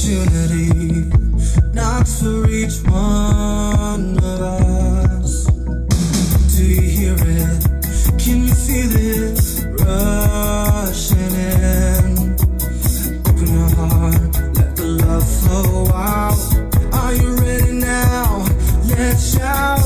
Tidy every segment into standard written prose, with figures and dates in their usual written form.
opportunity knocks for each one of us. Do you hear it? Can you feel it rushing in? Open your heart, let the love flow out. Are you ready now? Let's shout.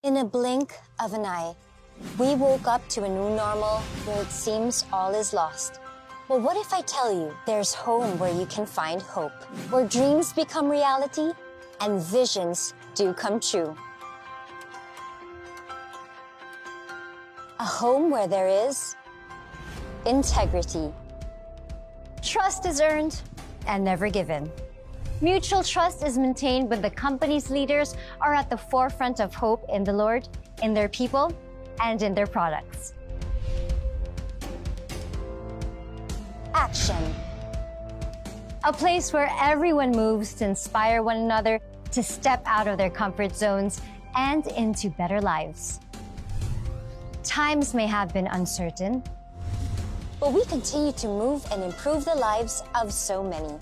In a blink of an eye, we woke up to a new normal where it seems all is lost. But what if I tell you there's home where you can find hope, where dreams become reality and visions do come true? A home where there is integrity. Trust is earned and never given. Mutual trust is maintained when the company's leaders are at the forefront of hope in the Lord, in their people, and in their products. Action. A place where everyone moves to inspire one another to step out of their comfort zones and into better lives. Times may have been uncertain, but we continue to move and improve the lives of so many.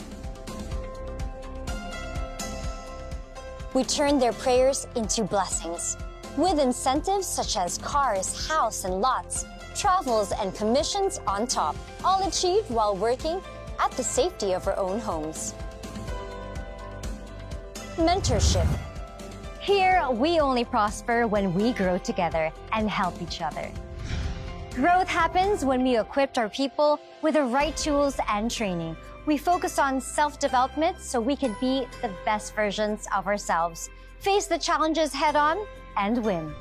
We turn their prayers into blessings, with incentives such as cars, house, and lots, travels, and commissions on top, all achieved while working at the safety of our own homes. Mentorship. Here, we only prosper when we grow together and help each other. Growth happens when we equip our people with the right tools and training. We focus on self-development so we can be the best versions of ourselves, face the challenges head-on, and win.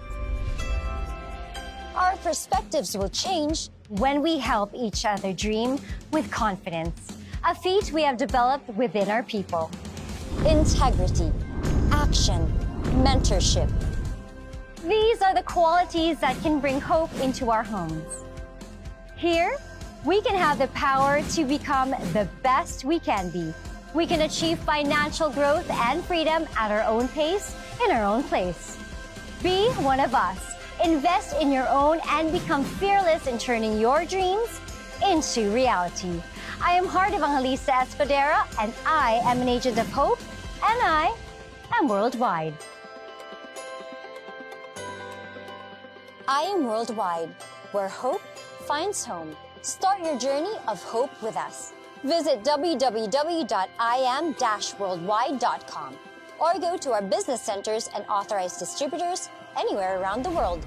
Our perspectives will change when we help each other dream with confidence, a feat we have developed within our people. Integrity, action, mentorship. These are the qualities that can bring hope into our homes. Here, we can have the power to become the best we can be. We can achieve financial growth and freedom at our own pace, in our own place. Be one of us. Invest in your own and become fearless in turning your dreams into reality. I am Heart Evangelista Escudero, and I am an agent of hope, and I am worldwide. I am worldwide, where hope finds home. Start your journey of hope with us. Visit www.iam-worldwide.com or go to our business centers and authorized distributors anywhere around the world.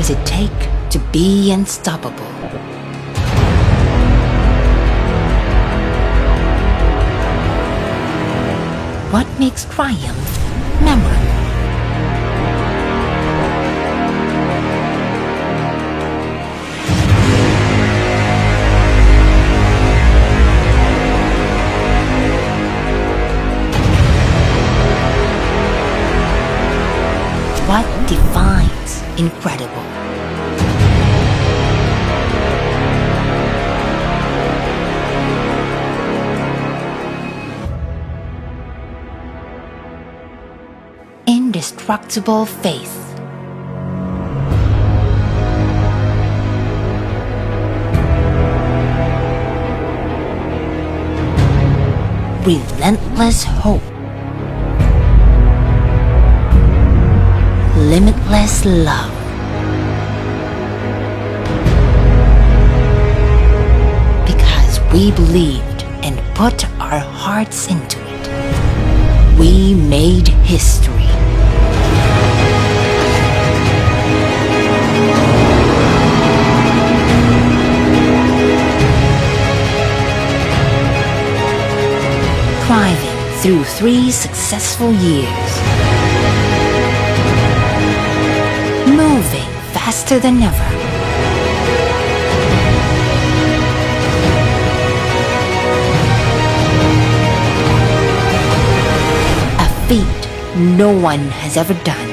does it take to be unstoppable? What makes triumph memorable? What defines incredible? Indestructible faith. Relentless hope. Limitless love. Because we believed and put our hearts into it, we made history. Thriving through 3 successful years. Moving faster than ever. A feat no one has ever done.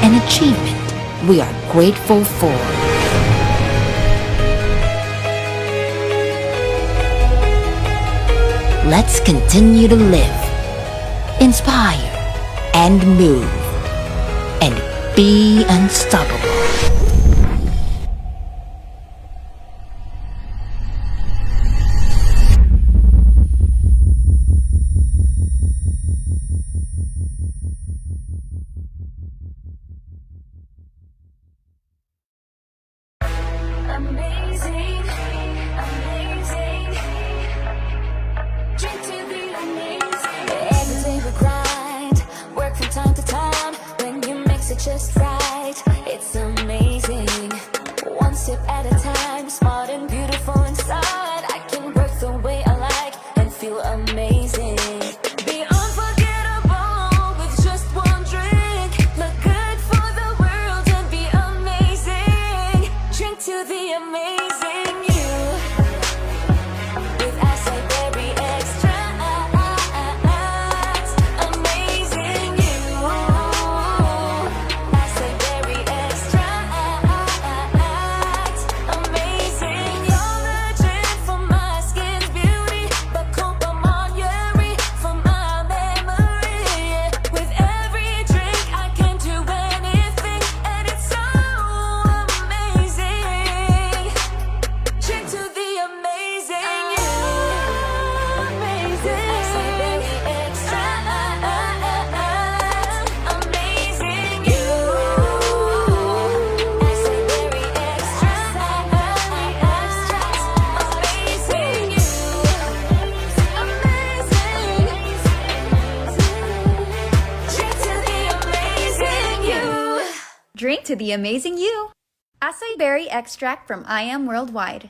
An achievement we are grateful for. Let's continue to live, inspire, and move, and be unstoppable. Amazing, amazing. Drink to the amazing. Every day we grind, work from time to time. When you mix it just right, it's amazing. One sip at a time, smart and beautiful inside. I can work the way I like and feel amazing. Be unforgettable with just one drink. Look good for the world and be amazing. Drink to the amazing you with acai berry extract. Amazing you, acai berry extract. Amazing, you're legit for my skin's beauty, but Compamagnery for my memory. With every drink I can do anything, and it's so amazing. Drink to the amazing you. Amazing. Acai berry extract. Amazing you. Acai berry extract. Amazing you. Amazing. Drink to the amazing you. Drink to the amazing you. Acai berry extract from I Am Worldwide.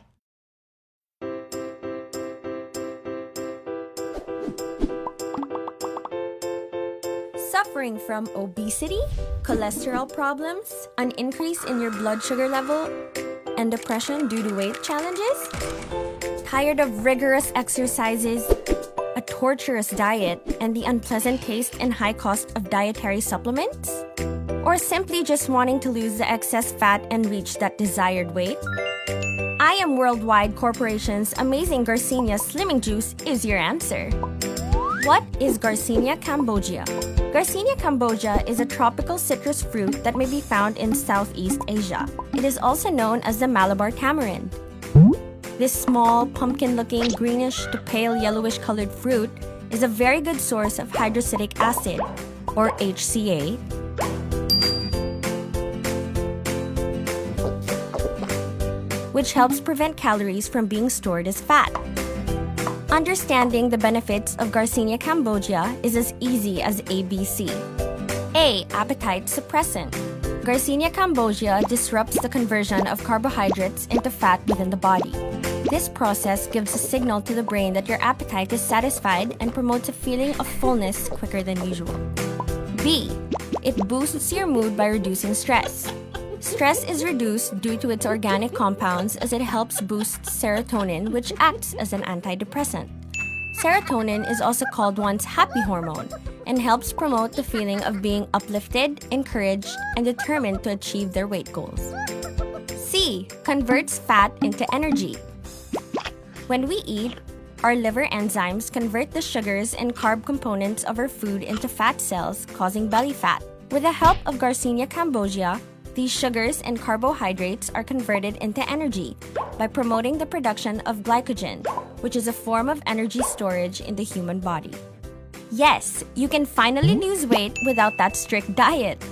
Suffering from obesity, cholesterol problems, an increase in your blood sugar level, and depression due to weight challenges? Tired of rigorous exercises, a torturous diet, and the unpleasant taste and high cost of dietary supplements? Or simply just wanting to lose the excess fat and reach that desired weight? I Am Worldwide Corporation's amazing Garcinia Slimming Juice is your answer. What is Garcinia cambogia? Garcinia cambogia is a tropical citrus fruit that may be found in Southeast Asia. It is also known as the Malabar tamarind. This small, pumpkin-looking, greenish to pale yellowish colored fruit is a very good source of hydrocytic acid, or HCA, which helps prevent calories from being stored as fat. Understanding the benefits of Garcinia cambogia is as easy as ABC. A. Appetite suppressant. Garcinia cambogia disrupts the conversion of carbohydrates into fat within the body. This process gives a signal to the brain that your appetite is satisfied and promotes a feeling of fullness quicker than usual. B. It boosts your mood by reducing stress. Stress is reduced due to its organic compounds as it helps boost serotonin, which acts as an antidepressant. Serotonin is also called one's happy hormone and helps promote the feeling of being uplifted, encouraged, and determined to achieve their weight goals. C. Converts fat into energy. When we eat, our liver enzymes convert the sugars and carb components of our food into fat cells, causing belly fat. With the help of Garcinia cambogia, these sugars and carbohydrates are converted into energy by promoting the production of glycogen, which is a form of energy storage in the human body. Yes, you can finally lose weight without that strict diet.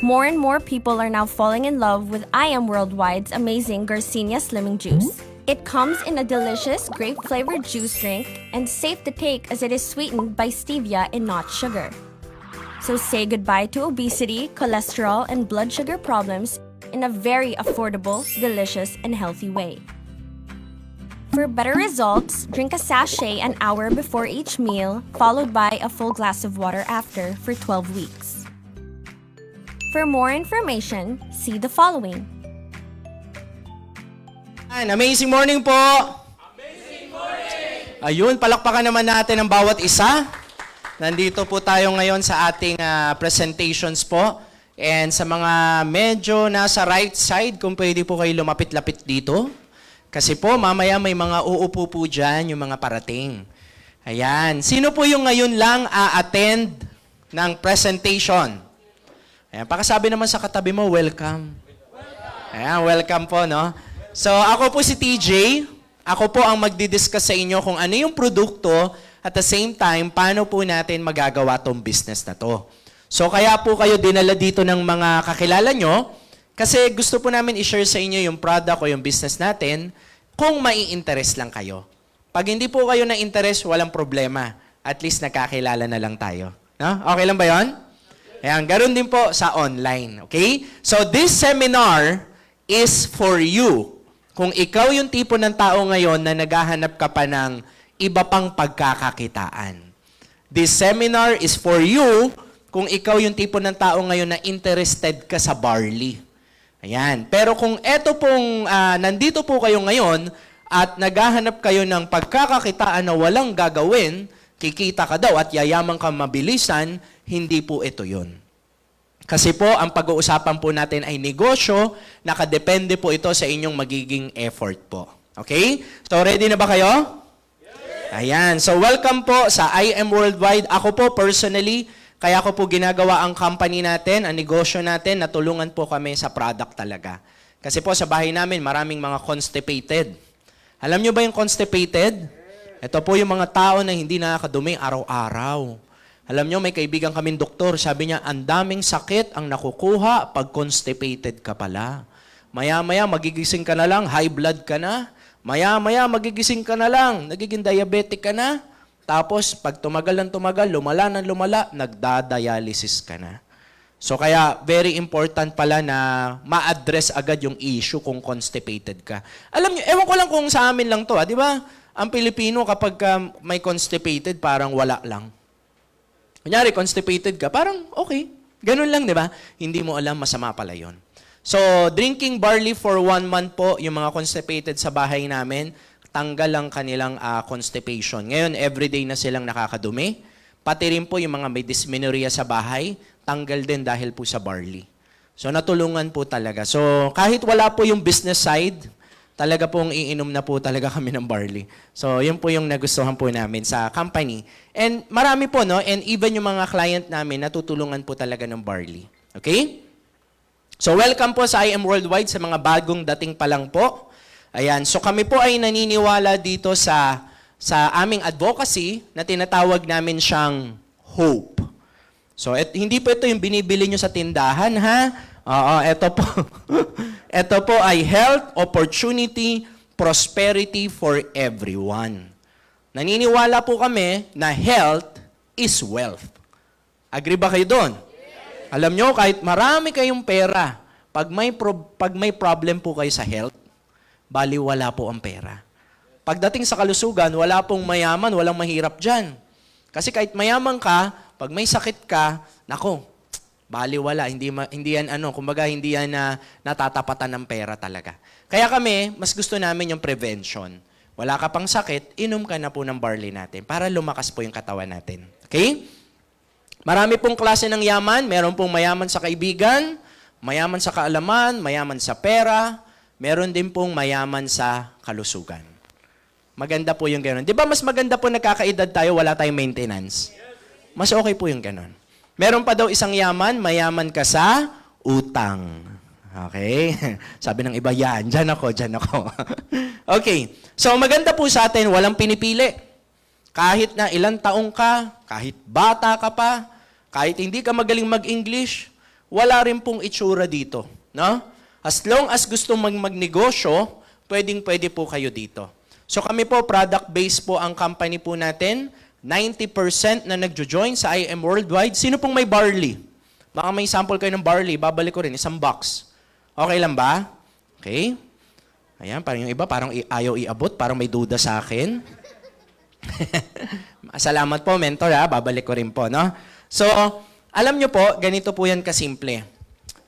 More and more people are now falling in love with I Am Worldwide's amazing Garcinia Slimming Juice. It comes in a delicious grape-flavored juice drink and safe to take as it is sweetened by stevia and not sugar. So say goodbye to obesity, cholesterol, and blood sugar problems in a very affordable, delicious, and healthy way. For better results, drink a sachet an hour before each meal, followed by a full glass of water after for 12 weeks. For more information, see the following. Amazing morning po! Amazing morning! Ayun, palakpakan naman natin ang bawat isa. Nandito po tayo ngayon sa ating presentations po. And sa mga medyo nasa right side, kung pwede po kayo lumapit-lapit dito. Kasi po, mamaya may mga uupo po dyan, yung mga parating. Ayan. Sino po yung ngayon lang a-attend ng presentation? Ayan, pakasabi naman sa katabi mo, welcome. Ayan, welcome po, no? So, ako po si TJ. Ako po ang magdi-discuss sa inyo kung ano yung produkto at the same time, paano po natin magagawa tong business na to. So, kaya po kayo dinala dito ng mga kakilala nyo kasi gusto po namin i-share sa inyo yung product o yung business natin kung mai-interest lang kayo. Pag hindi po kayo na-interest, walang problema. At least nakakilala na lang tayo. No? Okay lang ba yun? Ayan, ganoon din po sa online. Okay? So, this seminar is for you. Kung ikaw yung tipo ng tao ngayon na naghahanap ka pa ng iba pang pagkakakitaan. This seminar is for you kung ikaw yung tipo ng tao ngayon na interested ka sa barley. Ayan. Pero kung eto pong nandito po kayo ngayon at naghahanap kayo ng pagkakakitaan na walang gagawin, kikita ka daw at yayaman ka mabilisan, hindi po ito yun. Kasi po, ang pag-uusapan po natin ay negosyo, nakadepende po ito sa inyong magiging effort po. Okay? So, ready na ba kayo? Yes. Ayan. So, welcome po sa I Am Worldwide. Ako po, personally, kaya ko po ginagawa ang company natin, ang negosyo natin, natulungan po kami sa product talaga. Kasi po, sa bahay namin, maraming mga constipated. Alam nyo ba yung constipated? Ito po yung mga tao na hindi nakakadumi araw-araw. Alam nyo, may kaibigan kaming doktor, sabi niya, ang daming sakit ang nakukuha pag constipated ka pala. Maya-maya, magigising ka na lang, high blood ka na. Maya-maya, magigising ka na lang, nagiging diabetic ka na. Tapos, pag tumagal ng tumagal, lumala ng lumala, nagda-dialysis ka na. So, kaya, very important pala na ma-address agad yung issue kung constipated ka. Alam nyo, ewan ko lang kung sa amin lang to, di ba? Ang Pilipino, kapag may constipated, parang wala lang. Kunyari, constipated ka, parang okay. Ganun lang, di ba? Hindi mo alam, masama pala yun. So, drinking barley for 1 month po, yung mga constipated sa bahay namin, tanggal ang kanilang constipation. Ngayon, everyday na silang nakakadumi. Pati rin po yung mga may dysmenorrhea sa bahay, tanggal din dahil po sa barley. So, natulungan po talaga. So, kahit wala po yung business side, talaga pong iinom na po talaga kami ng barley. So, yun po yung nagustuhan po namin sa company. And marami po, no? And even yung mga client namin, natutulungan po talaga ng barley. Okay? So, welcome po sa I Am Worldwide sa mga bagong dating pa lang po. Ayan, so kami po ay naniniwala dito sa aming advocacy na tinatawag namin siyang hope. So hindi po ito yung binibili nyo sa tindahan, ha? Oo, ito po. Ito po ay health, opportunity, prosperity for everyone. Naniniwala po kami na health is wealth. Agree ba kayo doon? Alam nyo, kahit marami kayong pera, pag may problem po kayo sa health, baliwala po ang pera. Pagdating sa kalusugan, wala pong mayaman, walang mahirap dyan. Kasi kahit mayaman ka, pag may sakit ka, nako, baliwala. Hindi yan kumbaga hindi yan natatapatan ng pera talaga. Kaya kami, mas gusto namin yung prevention. Wala ka pang sakit, inom ka na po ng barley natin para lumakas po yung katawan natin. Okay? Marami pong klase ng yaman. Meron pong mayaman sa kaibigan, mayaman sa kaalaman, mayaman sa pera, meron din pong mayaman sa kalusugan. Maganda po yung gano'n. Di ba mas maganda po nagkakaedad tayo, wala tayong maintenance? Mas okay po yung gano'n. Meron pa daw isang yaman, mayaman ka sa utang. Okay? Sabi ng iba, yan, dyan ako. Okay. So maganda po sa atin, walang pinipili. Kahit na ilang taong ka, kahit bata ka pa, kahit hindi ka magaling mag-English, wala rin pong itsura dito. No? As long as gusto magnegosyo, pwedeng-pwede po kayo dito. So kami po, product-based po ang company po natin. 90% na nagjo-join sa IM Worldwide. Sino pong may barley? Baka may sample kayo ng barley, babalik ko rin, isang box. Okay lang ba? Okay. Ayan, parang yung iba, parang ayaw iabot, parang may duda sa akin. Salamat po, mentor, ha? Babalik ko rin po, no? So, alam nyo po, ganito po yan kasimple.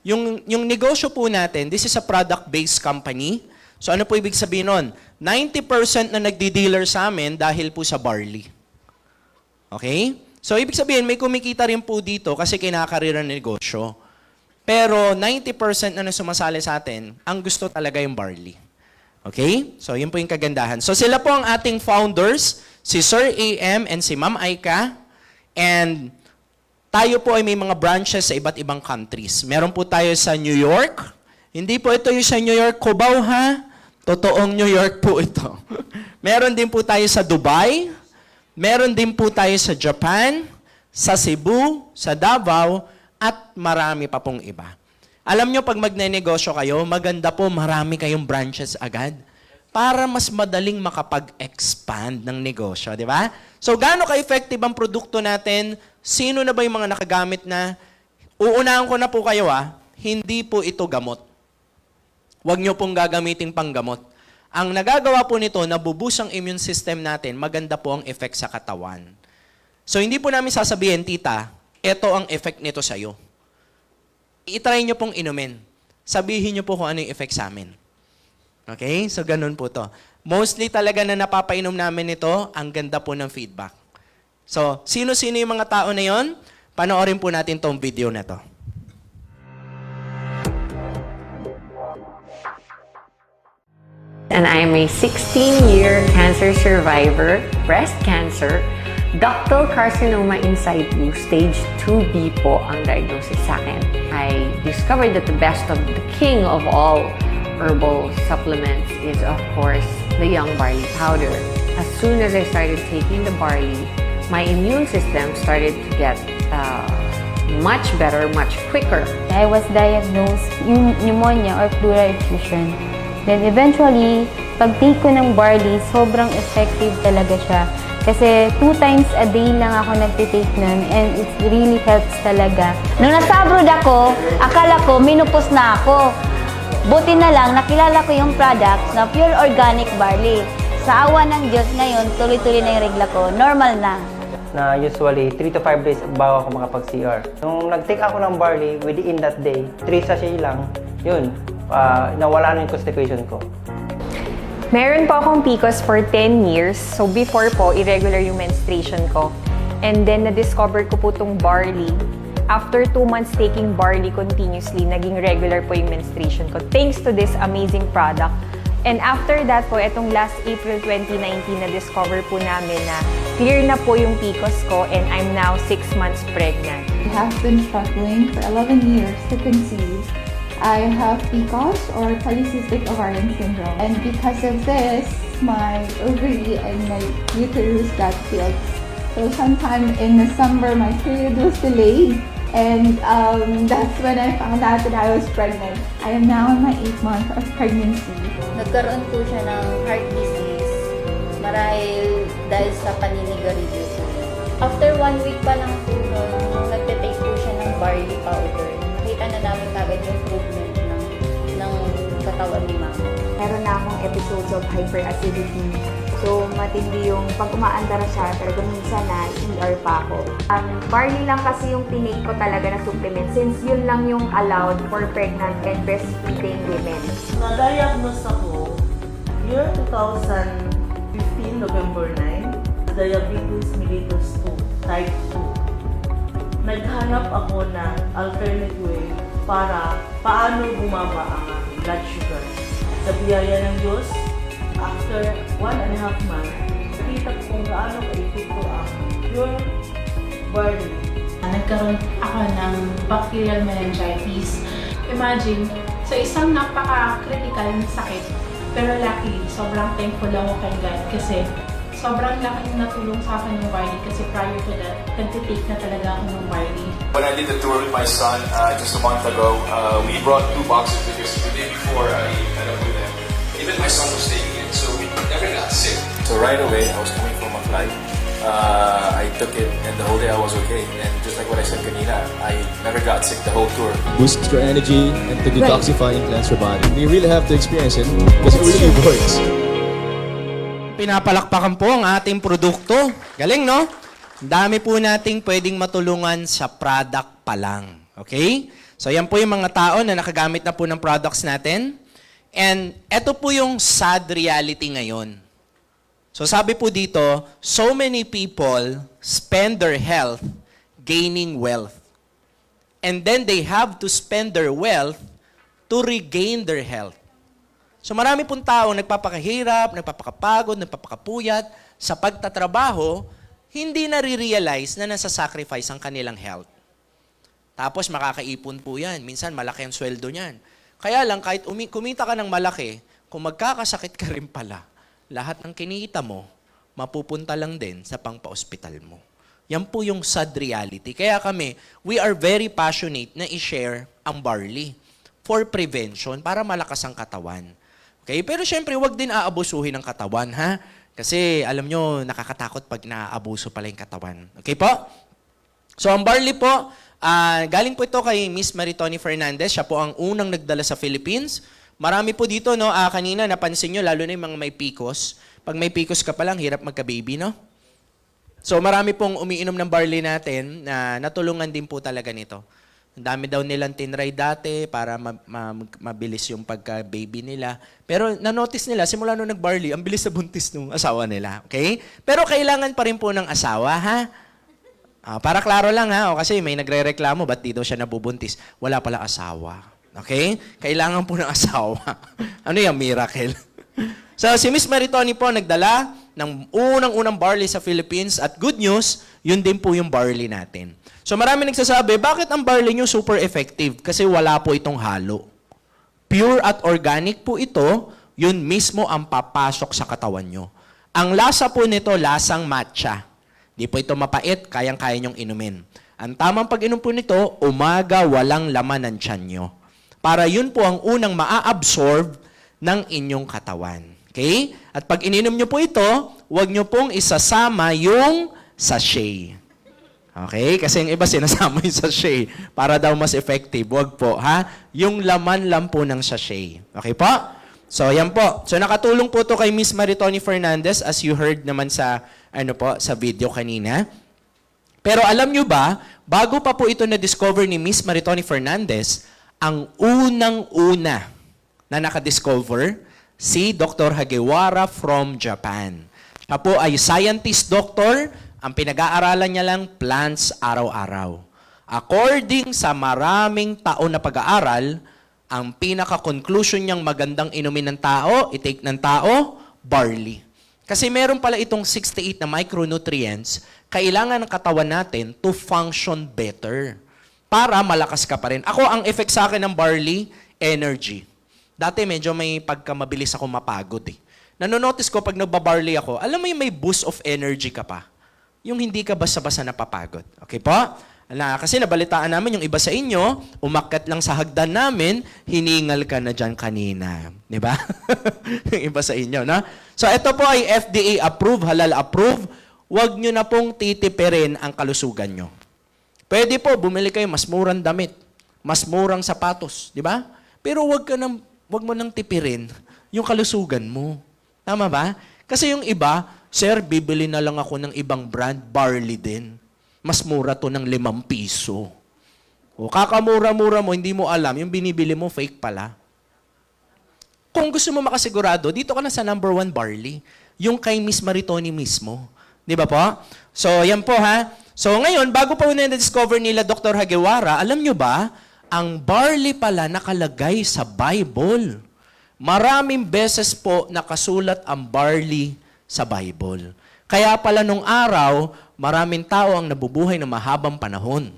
Yung negosyo po natin, this is a product-based company. So, ano po ibig sabihin nun? 90% na nagdi-dealer sa amin dahil po sa barley. Okay? So, ibig sabihin, may kumikita rin po dito kasi kinakarira ng negosyo. Pero 90% na sumasali sa atin, ang gusto talaga yung barley. Okay? So, yun po yung kagandahan. So, sila po ang ating founders, si Sir AM and si Ma'am Aika. And tayo po ay may mga branches sa iba't ibang countries. Meron po tayo sa New York. Hindi po ito yung sa New York, Cubao, ha? Totoong New York po ito. Meron din po tayo sa Dubai. Meron din po tayo sa Japan, sa Cebu, sa Davao, at marami pa pong iba. Alam nyo, pag magnenegosyo kayo, maganda po marami kayong branches agad para mas madaling makapag-expand ng negosyo, di ba? So, gaano ka-effective ang produkto natin? Sino na ba yung mga nakagamit na? Uunahan ko na po kayo, hindi po ito gamot. Huwag nyo pong gagamitin pang gamot. Ang nagagawa po nito, nabubus ang immune system natin, maganda po ang effect sa katawan. So, hindi po namin sasabihin, tita, ito ang effect nito sa'yo. I-try nyo pong inumin. Sabihin nyo po kung ano yung effect sa amin. Okay? So, ganun po to. Mostly talaga na napapainom namin ito, ang ganda po ng feedback. So, sino-sino yung mga tao na yon? Panoorin po natin tong video na to. And I am a 16-year cancer survivor, breast cancer, ductal carcinoma in situ, stage 2B po ang diagnosis sa akin. I discovered that the best of the king of all herbal supplements is, of course, the young barley powder. As soon as I started taking the barley, my immune system started to get much better, much quicker. I was diagnosed pneumonia or pleural effusion. Then eventually, pag-take ko ng barley, sobrang effective talaga siya. Kasi 2 times a day lang ako nagtitake nun and it really helps talaga. Nung nasa abroad ako, akala ko minupos na ako. Buti na lang, nakilala ko yung product na pure organic barley. Sa awa ng Diyos ngayon, tuloy-tuloy na yung regla ko. Normal na. Na usually 3 to 5 days bago ako makapag-CR. Nung nag-take ako ng barley, within that day, 3 sachet lang, yun, nawala na yung constipation ko. Meron po akong PCOS for 10 years. So before po, irregular yung menstruation ko. And then na-discover ko po itong barley. After 2 months taking barley continuously, naging regular po yung menstruation ko. Thanks to this amazing product. And after that po, itong last April 2019, na-discover po namin na clear na po yung PCOS ko and I'm now 6 months pregnant. I have been struggling for 11 years to conceive. I have PCOS or polycystic ovarian syndrome. And because of this, my ovary and my uterus got filled. So sometime in December, my period was delayed. And that's when I found out that I was pregnant. I am now in my 8th month of pregnancy. Nagkaroon po siya ng heart disease dahil sa paninigarilyo. After 1 week pa lang po, nagte-take po siya ng barley powder. Nakita na namin kagad yung improvement ng katawan ni mama. Meron na akong episodes of hyperacidity. So, matindi yung pag umaandar siya, talaga minsan na ER pa ako. Barley lang kasi yung tinake ko talaga na supplement since yun lang yung allowed for pregnant and breastfeeding women. Na-diagnose ako year 2015, November 9, diabetes mellitus 2, type 2. Naghanap ako ng alternate way para paano bumaba ang blood sugar. Sa biyaya ng Diyos, after 1.5 months, nakita ko kung gaano ka-epekto ang pure barley. Nagkaroon ako ng bacterial meningitis. Imagine, sa isang napaka-critical na sakit, pero luckily, sobrang thankful ako kay God kasi sobrang laking natulong sa akin ng barley kasi prior to that, nag-take na talaga ako ng barley. When I did the tour with my son just a month ago, we brought 2 boxes because the day before I met up with them, even my son was taking it, so we never got sick. So right away, I was coming from a flight. I took it, and the whole day I was okay. And just like what I said kanina, I never got sick the whole tour. Boosts your energy and to detoxify and cleanse your body. You really have to experience it because it really works. Pinapalakpakan po ang ating produkto. Galing, no? Ang dami po nating pwedeng matulungan sa product pa lang. Okay? So, yan po yung mga tao na nakagamit na po ng products natin. And eto po yung sad reality ngayon. So, sabi po dito, so many people spend their health gaining wealth. And then they have to spend their wealth to regain their health. So marami pong tao nagpapakahirap, nagpapakapagod, nagpapakapuyat sa pagtatrabaho, hindi nare-realize na nasa-sacrifice ang kanilang health. Tapos makakaipon po yan. Minsan malaki ang sweldo niyan. Kaya lang kahit kumita ka ng malaki, kung magkakasakit ka rin pala, lahat ng kinita mo, mapupunta lang din sa pangpa-ospital mo. Yan po yung sad reality. Kaya kami, we are very passionate na i-share ang barley for prevention para malakas ang katawan. Okay? Pero syempre, huwag din aabusuhin ang katawan, ha? Kasi alam nyo, nakakatakot pag naaabuso pala yung katawan. Okay po? So ang barley po, galing po ito kay Miss Maritoni Fernandez. Siya po ang unang nagdala sa Philippines. Marami po dito, no? Kanina napansin nyo, lalo na yung mga may PCOS. Pag may PCOS ka pa lang, hirap magka-baby, no? So marami pong umiinom ng barley natin na natulungan din po talaga nito. Ang dami daw nilang tinry dati para mabilis yung pagka-baby nila. Pero na-notice nila, simula nung nag-barley, ang bilis na buntis ng asawa nila. Okay? Pero kailangan pa rin po ng asawa, ha? Para klaro lang, ha? O, kasi may nagre-reklamo, ba't dito siya nabubuntis? Wala pala asawa. Okay? Kailangan po ng asawa. Ano yung miracle? So, si Miss Maritoni po nagdala ng unang-unang barley sa Philippines at good news, yun din po yung barley natin. So marami nagsasabi, bakit ang barley nyo super effective? Kasi wala po itong halo. Pure at organic po ito, yun mismo ang papasok sa katawan nyo. Ang lasa po nito, lasang matcha. Di po ito mapait, kayang-kaya nyong inumin. Ang tamang pag-inom po nito, umaga walang laman ng tiyan nyo. Para yun po ang unang maa-absorb ng inyong katawan. Okay? At pag ininom nyo po ito, huwag nyo pong isasama yung sachet. Okay? Kasi yung iba sinasama yung sachet para daw mas effective. Huwag po, ha? Yung laman lang po ng sachet. Okay po? So, yan po. So, nakatulong po to kay Miss Maritoni Fernandez as you heard naman sa, sa video kanina. Pero alam nyo ba, bago pa po ito na-discover ni Miss Maritoni Fernandez, ang unang-una na nakadiscover, si Dr. Hagiwara from Japan. Siya po ay scientist doctor, ang pinag-aaralan niya lang plants araw-araw. According sa maraming taon na pag-aaral, ang pinaka-conclusion niyang magandang inumin ng tao, i-take ng tao, barley. Kasi meron pala itong 68 na micronutrients, kailangan ng katawan natin to function better. Para malakas ka pa rin. Ako, ang effect sa akin ng barley, energy. Dati medyo may pagkamabilis ako mapagod eh. Nanonotice ko pag nagbabarley ako, alam mo yung may boost of energy ka pa. Yung hindi ka basta-basta napapagod. Okay po? Kasi nabalitaan namin yung iba sa inyo, umakyat lang sa hagdan namin, hiningal ka na dyan kanina. Di ba? Yung iba sa inyo, no? So ito po ay FDA approved, halal approved. Huwag nyo na pong titipirin ang kalusugan nyo. Pwede po, bumili kayo mas murang damit, mas murang sapatos, di ba? Pero wag mo nang tipirin yung kalusugan mo. Tama ba? Kasi yung iba, sir, bibili na lang ako ng ibang brand, barley din. Mas mura to ng 5 piso. O kakamura-mura mo, hindi mo alam, yung binibili mo, fake pala. Kung gusto mo makasigurado, dito ka na sa number 1 barley. Yung kay Miss Maritoni mismo. Di ba po? So, yan po ha. So, ngayon, bago pa na-discover nila Dr. Hagiwara, alam nyo ba, ang barley pala nakalagay sa Bible. Maraming beses po nakasulat ang barley sa Bible. Kaya pala nung araw, maraming tao ang nabubuhay ng mahabang panahon.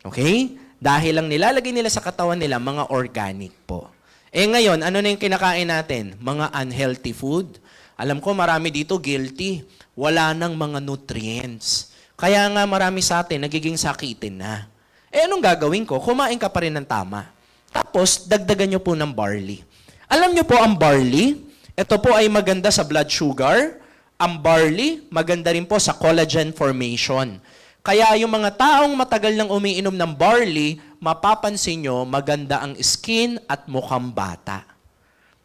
Okay? Dahil lang nilalagay nila sa katawan nila mga organic po. Eh ngayon, ano na yung kinakain natin? Mga unhealthy food. Alam ko marami dito guilty. Wala nang mga nutrients. Kaya nga marami sa atin nagiging sakitin na. Eh anong gagawin ko? Kumain ka pa rin ng tama. Tapos, dagdagan nyo po ng barley. Alam nyo po ang barley, ito po ay maganda sa blood sugar. Ang barley, maganda rin po sa collagen formation. Kaya yung mga taong matagal nang umiinom ng barley, mapapansin nyo, maganda ang skin at mukhang bata.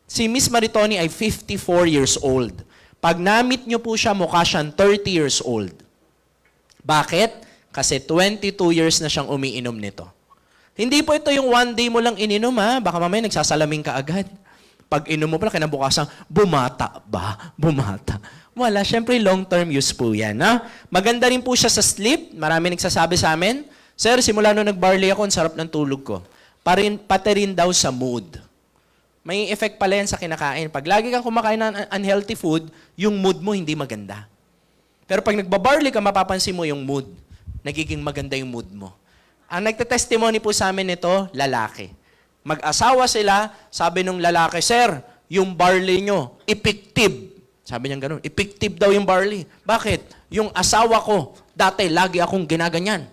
Si Miss Maritoni ay 54 years old. Pag na-meet nyo po siya, mukha siyang 30 years old. Bakit? Kasi 22 years na siyang umiinom nito. Hindi po ito yung one day mo lang ininom ha. Baka mamaya nagsasalamin ka agad. Pag inom mo pala, kinabukasan, bumata ba? Bumata. Wala, syempre long-term use po yan. Ha? Maganda rin po siya sa sleep. Marami nagsasabi sa amin, Sir, simula nung nag-barley ako, ang sarap ng tulog ko. Pati rin daw sa mood. May effect pala yan sa kinakain. Pag lagi kang kumakain ng unhealthy food, yung mood mo hindi maganda. Pero pag nagbabarley ka, mapapansin mo yung mood. Nagiging maganda yung mood mo. Ang nagtetestimony po sa amin nito, lalaki. Mag-asawa sila, sabi nung lalaki, Sir, yung barley nyo, effective. Sabi niya gano'n, effective daw yung barley. Bakit? Yung asawa ko, dati lagi akong ginaganyan.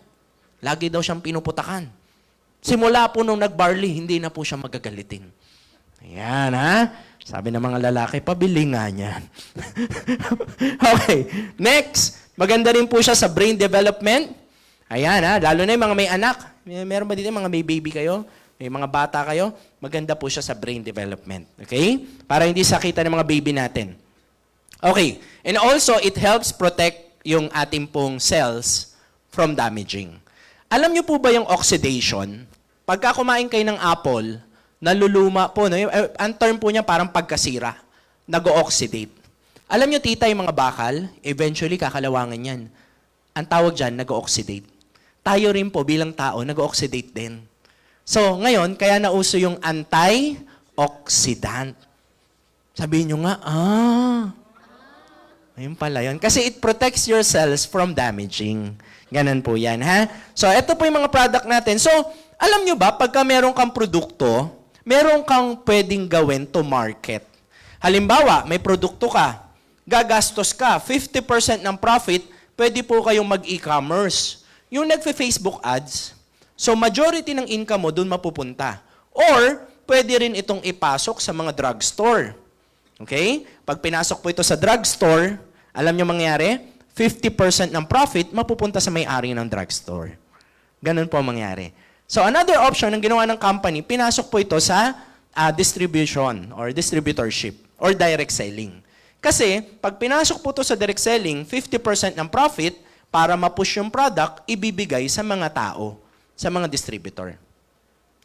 Lagi daw siyang pinuputakan. Simula po nung nag-barley, hindi na po siya magagalitin. Ayan, ha? Sabi ng mga lalaki, pabili nga niyan. Okay, next. Maganda rin po siya sa brain development. Ayan, ha? Lalo na yung mga may anak. Meron ba dito mga may baby kayo? May mga bata kayo? Maganda po siya sa brain development. Okay? Para hindi sakita ng mga baby natin. Okay. And also, it helps protect yung ating pong cells from damaging. Alam niyo po ba yung oxidation? Pagka kumain kayo ng apple, naluluma po. No? Ang term po niya parang pagkasira. Nag-oxidate. Alam niyo, tita, yung mga bakal, eventually kakalawangan yan. Ang tawag dyan, nag-oxidate. Tayo rin po bilang tao, nag-oxidate din. So, ngayon, kaya nauso yung anti-oxidant. Sabihin nyo nga, ayun pala yun. Kasi it protects your cells from damaging. Ganun po yan, ha? So, ito po yung mga product natin. So, alam nyo ba, pagka meron kang produkto, meron kang pwedeng gawin to market. Halimbawa, may produkto ka, gagastos ka, 50% ng profit, pwede po kayong mag-e-commerce. Yung nagfe-Facebook ads, so majority ng income mo doon mapupunta. Or, pwede rin itong ipasok sa mga drugstore. Okay? Pag pinasok po ito sa drugstore, alam nyo mangyari? 50% ng profit mapupunta sa may-ari ng drugstore. Ganun po mangyari. So, another option ng ginawa ng company, pinasok po ito sa distribution or distributorship or direct selling. Kasi, pag pinasok po ito sa direct selling, 50% ng profit para ma-push yung product, ibibigay sa mga tao, sa mga distributor.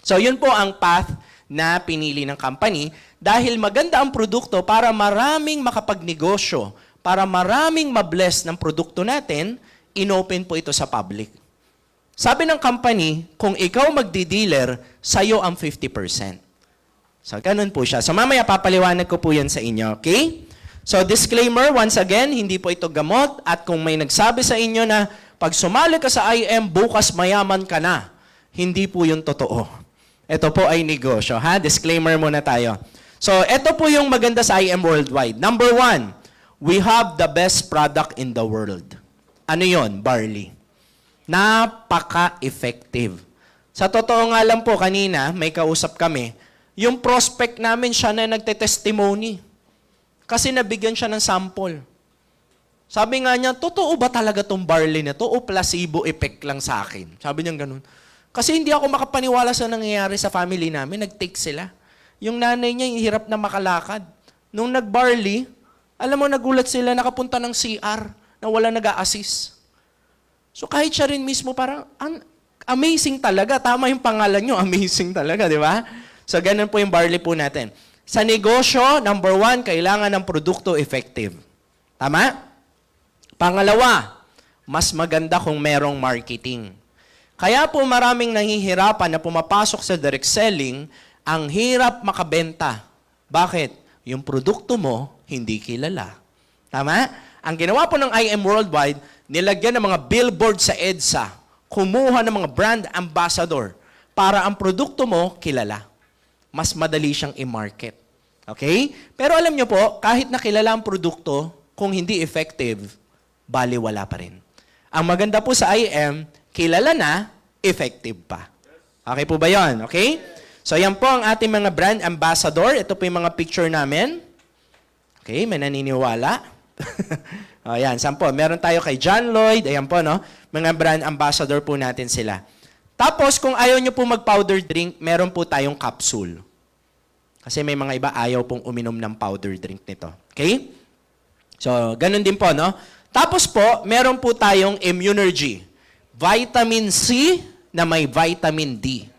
So, yun po ang path na pinili ng company dahil maganda ang produkto para maraming makapagnegosyo, para maraming mabless ng produkto natin, inopen po ito sa public. Sabi ng company, kung ikaw magdi-dealer, sa'yo ang 50%. So, ganun po siya. So, mamaya papaliwanag ko po yan sa inyo, okay? So, disclaimer, once again, hindi po ito gamot at kung may nagsabi sa inyo na pag sumali ka sa IM, bukas mayaman ka na, hindi po yun totoo. Ito po ay negosyo, ha? Disclaimer muna tayo. So, ito po yung maganda sa IM Worldwide. Number 1, we have the best product in the world. Ano yon? Barley. Napaka-effective. Sa totoo nga lang po, kanina, may kausap kami, yung prospect namin siya na nagte-testimony. Kasi nabigyan siya ng sample. Sabi nga niya, totoo ba talaga tong barley na to o placebo effect lang sa akin? Sabi niya ganun. Kasi hindi ako makapaniwala sa nangyayari sa family namin. Nag-take sila. Yung nanay niya, yung hirap na makalakad. Nung nag-barley, alam mo, nagulat sila, nakapunta ng CR na wala nag-a-assist. So kahit siya rin mismo, parang amazing talaga. Tama yung pangalan nyo, amazing talaga, di ba? So ganun po yung barley po natin. Sa negosyo, number 1, kailangan ng produkto effective. Tama? Pangalawa, mas maganda kung merong marketing. Kaya po maraming nahihirapan na pumapasok sa direct selling, ang hirap makabenta. Bakit? Yung produkto mo, hindi kilala. Tama? Ang ginawa po ng IM Worldwide, nilagyan ng mga billboard sa EDSA, kumuha ng mga brand ambassador para ang produkto mo kilala. Mas madali siyang i-market. Okay? Pero alam nyo po, kahit nakilala ang produkto, kung hindi effective, baliwala pa rin. Ang maganda po sa IM, kilala na, effective pa. Okay po ba yun? Okay? So, yan po ang ating mga brand ambassador. Ito po yung mga picture namin. Okay, may naniniwala. O, yan, saan po? Meron tayo kay John Lloyd. Ayan po, no? Mga brand ambassador po natin sila. Tapos, kung ayaw nyo po mag-powder drink, meron po tayong capsule. Kasi may mga iba ayaw pong uminom ng powder drink nito. Okay? So, ganun din po, no? Tapos po, meron po tayong Immunergy. Vitamin C na may vitamin D.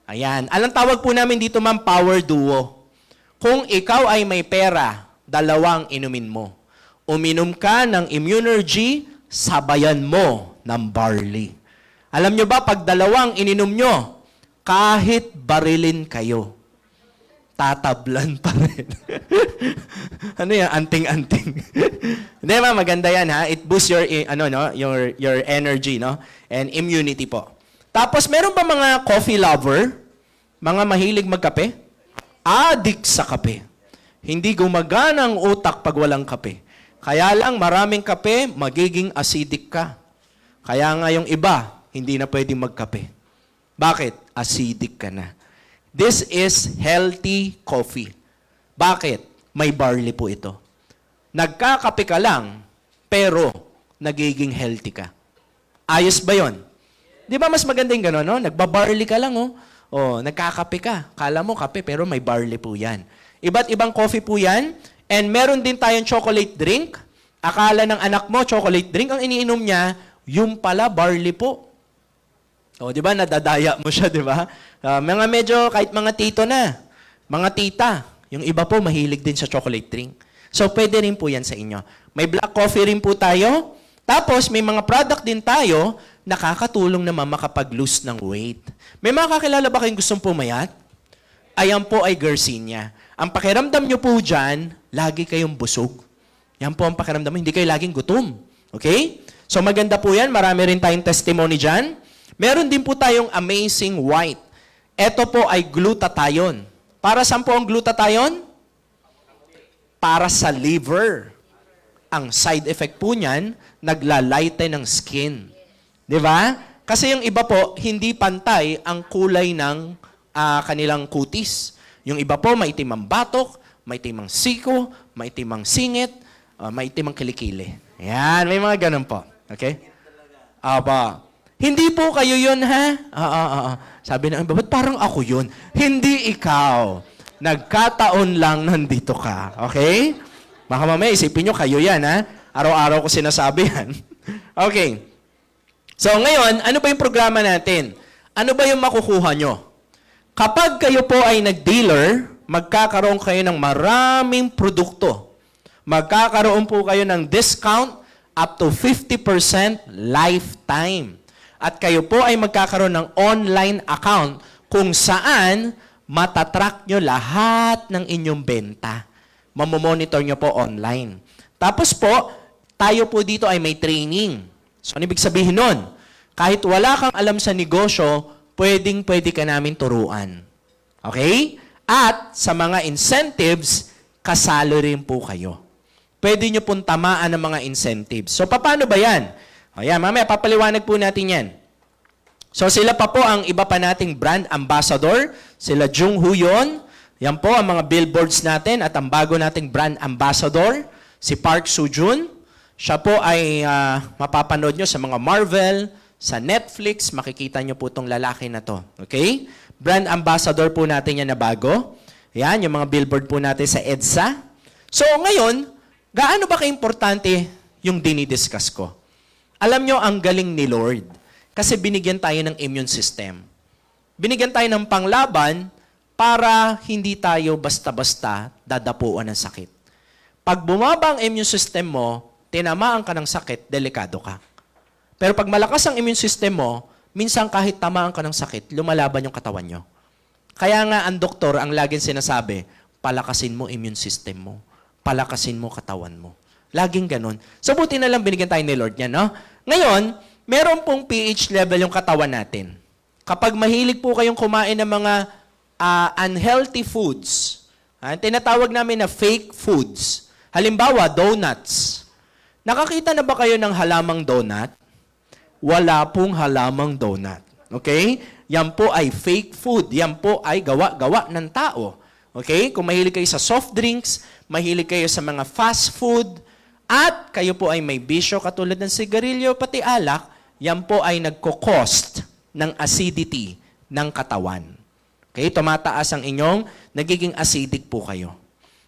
Ayan. Alang tawag po namin dito, ma'am, Power Duo. Kung ikaw ay may pera, 2 inumin mo. Uminom ka ng Immunergy, sabayan mo ng barley. Alam nyo ba, pag 2 ininom nyo, kahit barilin kayo, tatablan pa rin. Ano yan? Anting-anting. Hindi ba? Maganda yan, ha? It boosts your, your energy, no? And immunity po. Tapos, meron ba mga coffee lover? Mga mahilig magkape? Addict sa kape. Hindi gumagana ang utak pag walang kape. Kaya lang, maraming kape, magiging acidic ka. Kaya nga yung iba, hindi na pwedeng magkape. Bakit? Acidic ka na. This is healthy coffee. Bakit? May barley po ito. Nagkakape ka lang, pero nagiging healthy ka. Ayos ba yon? Di ba mas maganda yung gano'n, no? Nagbabarley ka lang, oh. Oh, nagkakape ka. Kala mo kape, pero may barley po yan. Iba't ibang coffee po yan. And meron din tayong chocolate drink. Akala ng anak mo, chocolate drink. Ang iniinom niya, yung pala, barley po. O, di ba? Nadadaya mo siya, di ba? Mga medyo, kahit mga tito na, mga tita, yung iba po, mahilig din sa chocolate drink. So, pwede rin po yan sa inyo. May black coffee rin po tayo. Tapos, may mga product din tayo, nakakatulong naman makapag-lose ng weight. May mga kakilala ba kayong gustong pumayat? Ayan po ay Garcinia. Ang pakiramdam nyo po dyan, lagi kayong busog. Yan po ang pakiramdam mo, hindi kayo laging gutom. Okay? So, maganda po yan. Marami rin tayong testimony dyan. Meron din po tayong Amazing White. Ito po ay glutathione. Para saan po ang glutathione? Para sa liver. Ang side effect po niyan, naglalighten ng skin. Di ba? Kasi yung iba po, hindi pantay ang kulay ng kanilang kutis. Yung iba po, maitim ang batok, maitim ang siko, maitim ang singit, maitim ang kilikili. Yan, may mga ganun po. Okay? Aba. Hindi po kayo yun, ha? Sabi na, ba't parang ako yun? Hindi ikaw. Nagkataon lang nandito ka. Okay? Baka mamaya isipin nyo, kayo yan, ha? Araw-araw ko sinasabi yan. Okay. So ngayon, ano ba yung programa natin? Ano ba yung makukuha nyo? Kapag kayo po ay nag-dealer, magkakaroon kayo ng maraming produkto. Magkakaroon po kayo ng discount up to 50% lifetime. At kayo po ay magkakaroon ng online account kung saan matatrack nyo lahat ng inyong benta. Mamomonitor nyo po online. Tapos po, tayo po dito ay may training. So, ano ibig sabihin nun? Kahit wala kang alam sa negosyo, pwede ka namin turuan. Okay? At sa mga incentives, kasalo rin po kayo. Pwede nyo pong tamaan ng mga incentives. So, paano ba yan? O yan, mamaya, papaliwanag po natin yan. So, sila pa po ang iba pa nating brand ambassador. Sila Jung Huyon. Yan po ang mga billboards natin at ang bago nating brand ambassador, si Park Soo-joon. Siya po ay mapapanood nyo sa mga Marvel, sa Netflix. Makikita nyo po itong lalaki na to. Okay? Brand ambassador po natin yan na bago. Yan, yung mga billboard po natin sa EDSA. So, ngayon, gaano ba kaimportante yung dinidiscuss ko? Alam nyo, ang galing ni Lord. Kasi binigyan tayo ng immune system. Binigyan tayo ng panglaban para hindi tayo basta-basta dadapuan ng sakit. Pag bumaba ang immune system mo, tinamaan ka ng sakit, delikado ka. Pero pag malakas ang immune system mo, minsan kahit tamaan ka ng sakit, lumalaban yung katawan nyo. Kaya nga ang doktor, ang laging sinasabi, palakasin mo immune system mo. Palakasin mo katawan mo. Laging ganun. So, buti na lang binigyan tayo ni Lord niya, no? Ngayon, meron pong pH level yung katawan natin. Kapag mahilig po kayong kumain ng mga unhealthy foods, tinatawag namin na fake foods. Halimbawa, donuts. Nakakita na ba kayo ng halamang donut? Wala pong halamang donut. Okay? Yan po ay fake food. Yan po ay gawa-gawa ng tao. Okay? Kung mahilig kayo sa soft drinks, mahilig kayo sa mga fast food, at kayo po ay may bisyo katulad ng sigarilyo, pati alak, yan po ay nagko-cost ng acidity ng katawan. Okay? Tumataas ang inyong, nagiging acidic po kayo.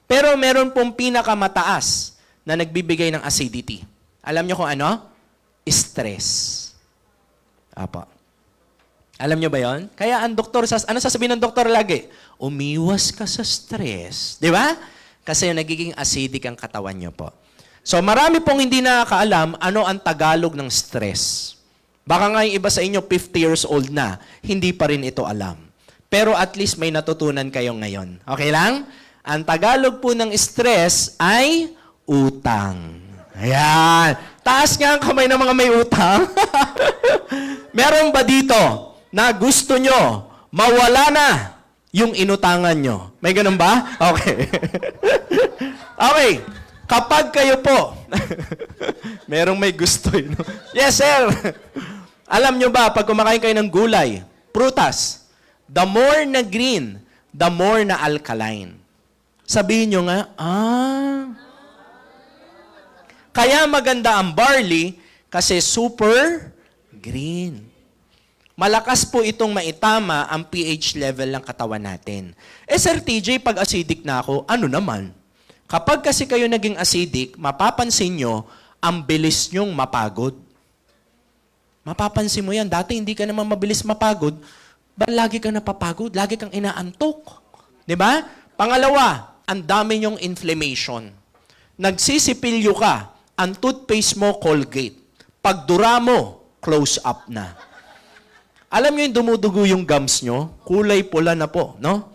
Pero meron pong pinakamataas na nagbibigay ng acidity. Alam nyo kung ano? Stress. Apo. Alam nyo ba yon? Kaya ang doktor, ano sasabihin ng doktor lagi? Umiwas ka sa stress. Di ba? Kasi nagiging acidic ang katawan nyo po. So marami pong hindi nakakaalam ano ang Tagalog ng stress. Baka nga yung iba sa inyo 50 years old na, hindi pa rin ito alam. Pero at least may natutunan kayo ngayon. Okay lang? Ang Tagalog po ng stress ay utang. Ayan. Taas nga ang kamay ng mga may utang. Meron ba dito na gusto nyo mawala na yung inutangan nyo? May ganun ba? Okay. Okay. Kapag kayo po, merong may gusto. No? Yes, sir. Alam nyo ba, pag kumakain kayo ng gulay, prutas, the more na green, the more na alkaline. Sabihin nyo nga, kaya maganda ang barley kasi super green. Malakas po itong maitama ang pH level ng katawan natin. Sir TJ, pag acidic na ako, ano naman? Kapag kasi kayo naging acidic, mapapansin nyo, ang bilis nyong mapagod. Mapapansin mo yan, dati hindi ka naman mabilis mapagod, ba lagi ka napapagod? Lagi kang inaantok. Diba? Pangalawa, ang dami nyong inflammation. Nagsisipilyo ka, ang toothpaste mo, Colgate. Pag dura mo, close up na. Alam nyo yung dumudugo yung gums nyo? Kulay pula na po, no?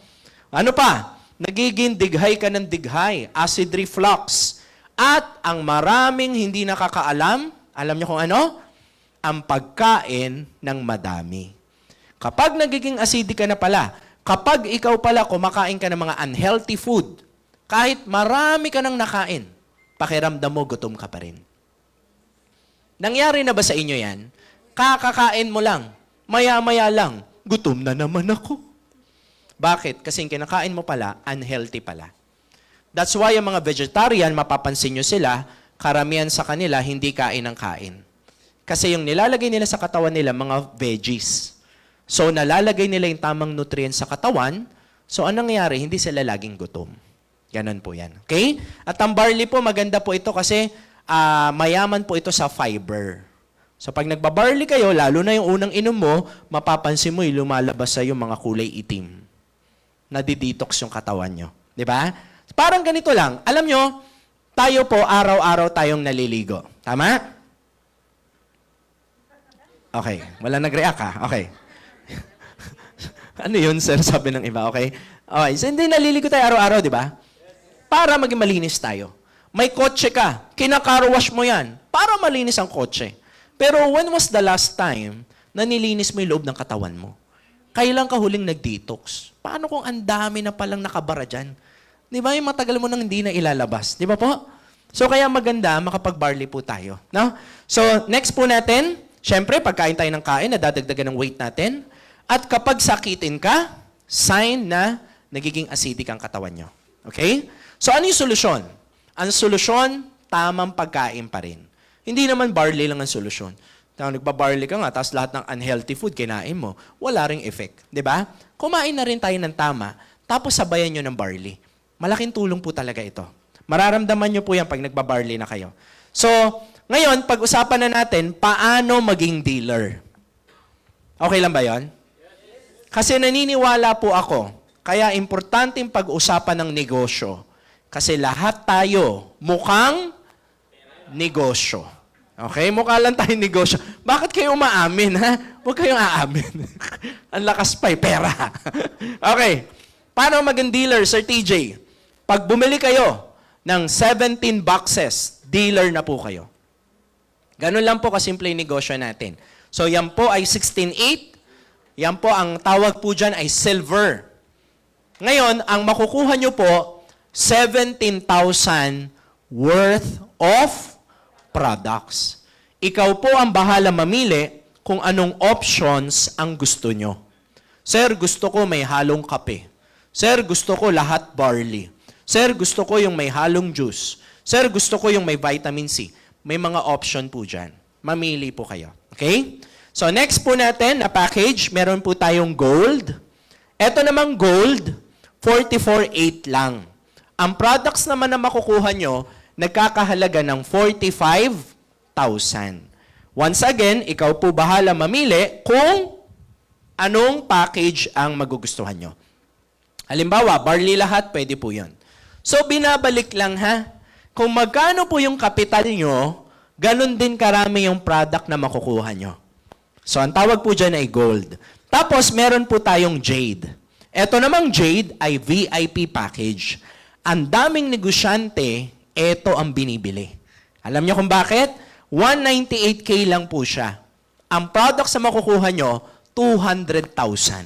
Ano pa? Nagiging dighay ka ng dighay, acid reflux. At ang maraming hindi nakakaalam, alam nyo kung ano? Ang pagkain ng madami. Kapag nagiging acidic ka na pala, kapag ikaw pala kumakain ka ng mga unhealthy food, kahit marami ka nang nakain, pakiramdam mo, gutom ka pa rin. Nangyari na ba sa inyo yan? Kakakain mo lang, maya-maya lang, gutom na naman ako. Bakit? Kasi yung kinakain mo pala, unhealthy pala. That's why yung mga vegetarian, mapapansin nyo sila, karamihan sa kanila, hindi kain ng kain. Kasi yung nilalagay nila sa katawan nila, mga veggies. So, nalalagay nila yung tamang nutrients sa katawan, so anong nangyayari? Hindi sila laging gutom. Ganon po yan. Okay? At ang barley po, maganda po ito kasi mayaman po ito sa fiber. So, pag nagbabarley kayo, lalo na yung unang inom mo, mapapansin mo yung lumalabas sa yung mga kulay itim. Nadidetox yung katawan nyo. Di ba? Parang ganito lang. Alam nyo, tayo po, araw-araw tayong naliligo. Tama? Okay. Wala nag-react ha? Okay. Ano yun, sir? Sabi ng iba. Okay. Okay. So, hindi naliligo tayo araw-araw, di ba? Para maging malinis tayo. May kotse ka. Kinakarowash mo yan. Para malinis ang kotse. Pero when was the last time na nilinis mo yung loob ng katawan mo? kailan ka huling nag-detox? Paano kung ang dami na palang nakabara dyan? Di ba, yung matagal mo nang hindi na ilalabas? Di ba po? So, kaya maganda, makapag-barley po tayo. No? So, next po natin, syempre, pagkain tayo ng kain, nadadagdagan ng weight natin. At kapag sakitin ka, sign na nagiging acidic ang katawan nyo. Okay? So, ano yung solusyon? Ang solusyon, tamang pagkain pa rin. Hindi naman barley lang ang solusyon. Nagba-barley ka nga, tapos lahat ng unhealthy food kinain mo, wala ring effect. Di ba? Kumain na rin tayo ng tama, tapos sabayan nyo ng barley. Malaking tulong po talaga ito. Mararamdaman nyo po yan pag nagba-barley na kayo. So, ngayon, pag-usapan na natin, paano maging dealer. Okay lang ba yon? Kasi naniniwala po ako, kaya importanteng pag-usapan ng negosyo. Kasi lahat tayo mukhang negosyo. Okay? Mukha lang tayong negosyo. Bakit kayo umaamin, ha? Huwag kayong aamin. Ang lakas pa, pera. Okay. Paano maging dealer, Sir TJ? Pag bumili kayo ng 17 boxes, dealer na po kayo. Ganun lang po kasimple yung negosyo natin. So, yan po ay 16.8. Yan po, ang tawag po dyan ay silver. Ngayon, ang makukuha nyo po, 17,000 worth of products. Ikaw po ang bahala mamili kung anong options ang gusto nyo. Sir, gusto ko may halong kape. Sir, gusto ko lahat barley. Sir, gusto ko yung may halong juice. Sir, gusto ko yung may vitamin C. May mga option po dyan. Mamili po kayo. Okay? So, next po natin na package, meron po tayong gold. Ito namang gold, 44.8 lang. Ang products naman na makukuha nyo, nagkakahalaga ng 45,000. Once again, ikaw po bahala mamili kung anong package ang magugustuhan nyo. Halimbawa, barley lahat, pwede po yun. So, binabalik lang ha. Kung magkano po yung kapital nyo, ganun din karami yung product na makukuha nyo. So, ang tawag po dyan ay gold. Tapos, meron po tayong jade. Ito namang jade ay VIP package. Ang daming negosyante, ito ang binibili. Alam nyo kung bakit? 198K lang po siya. Ang product sa makukuha nyo, 200,000.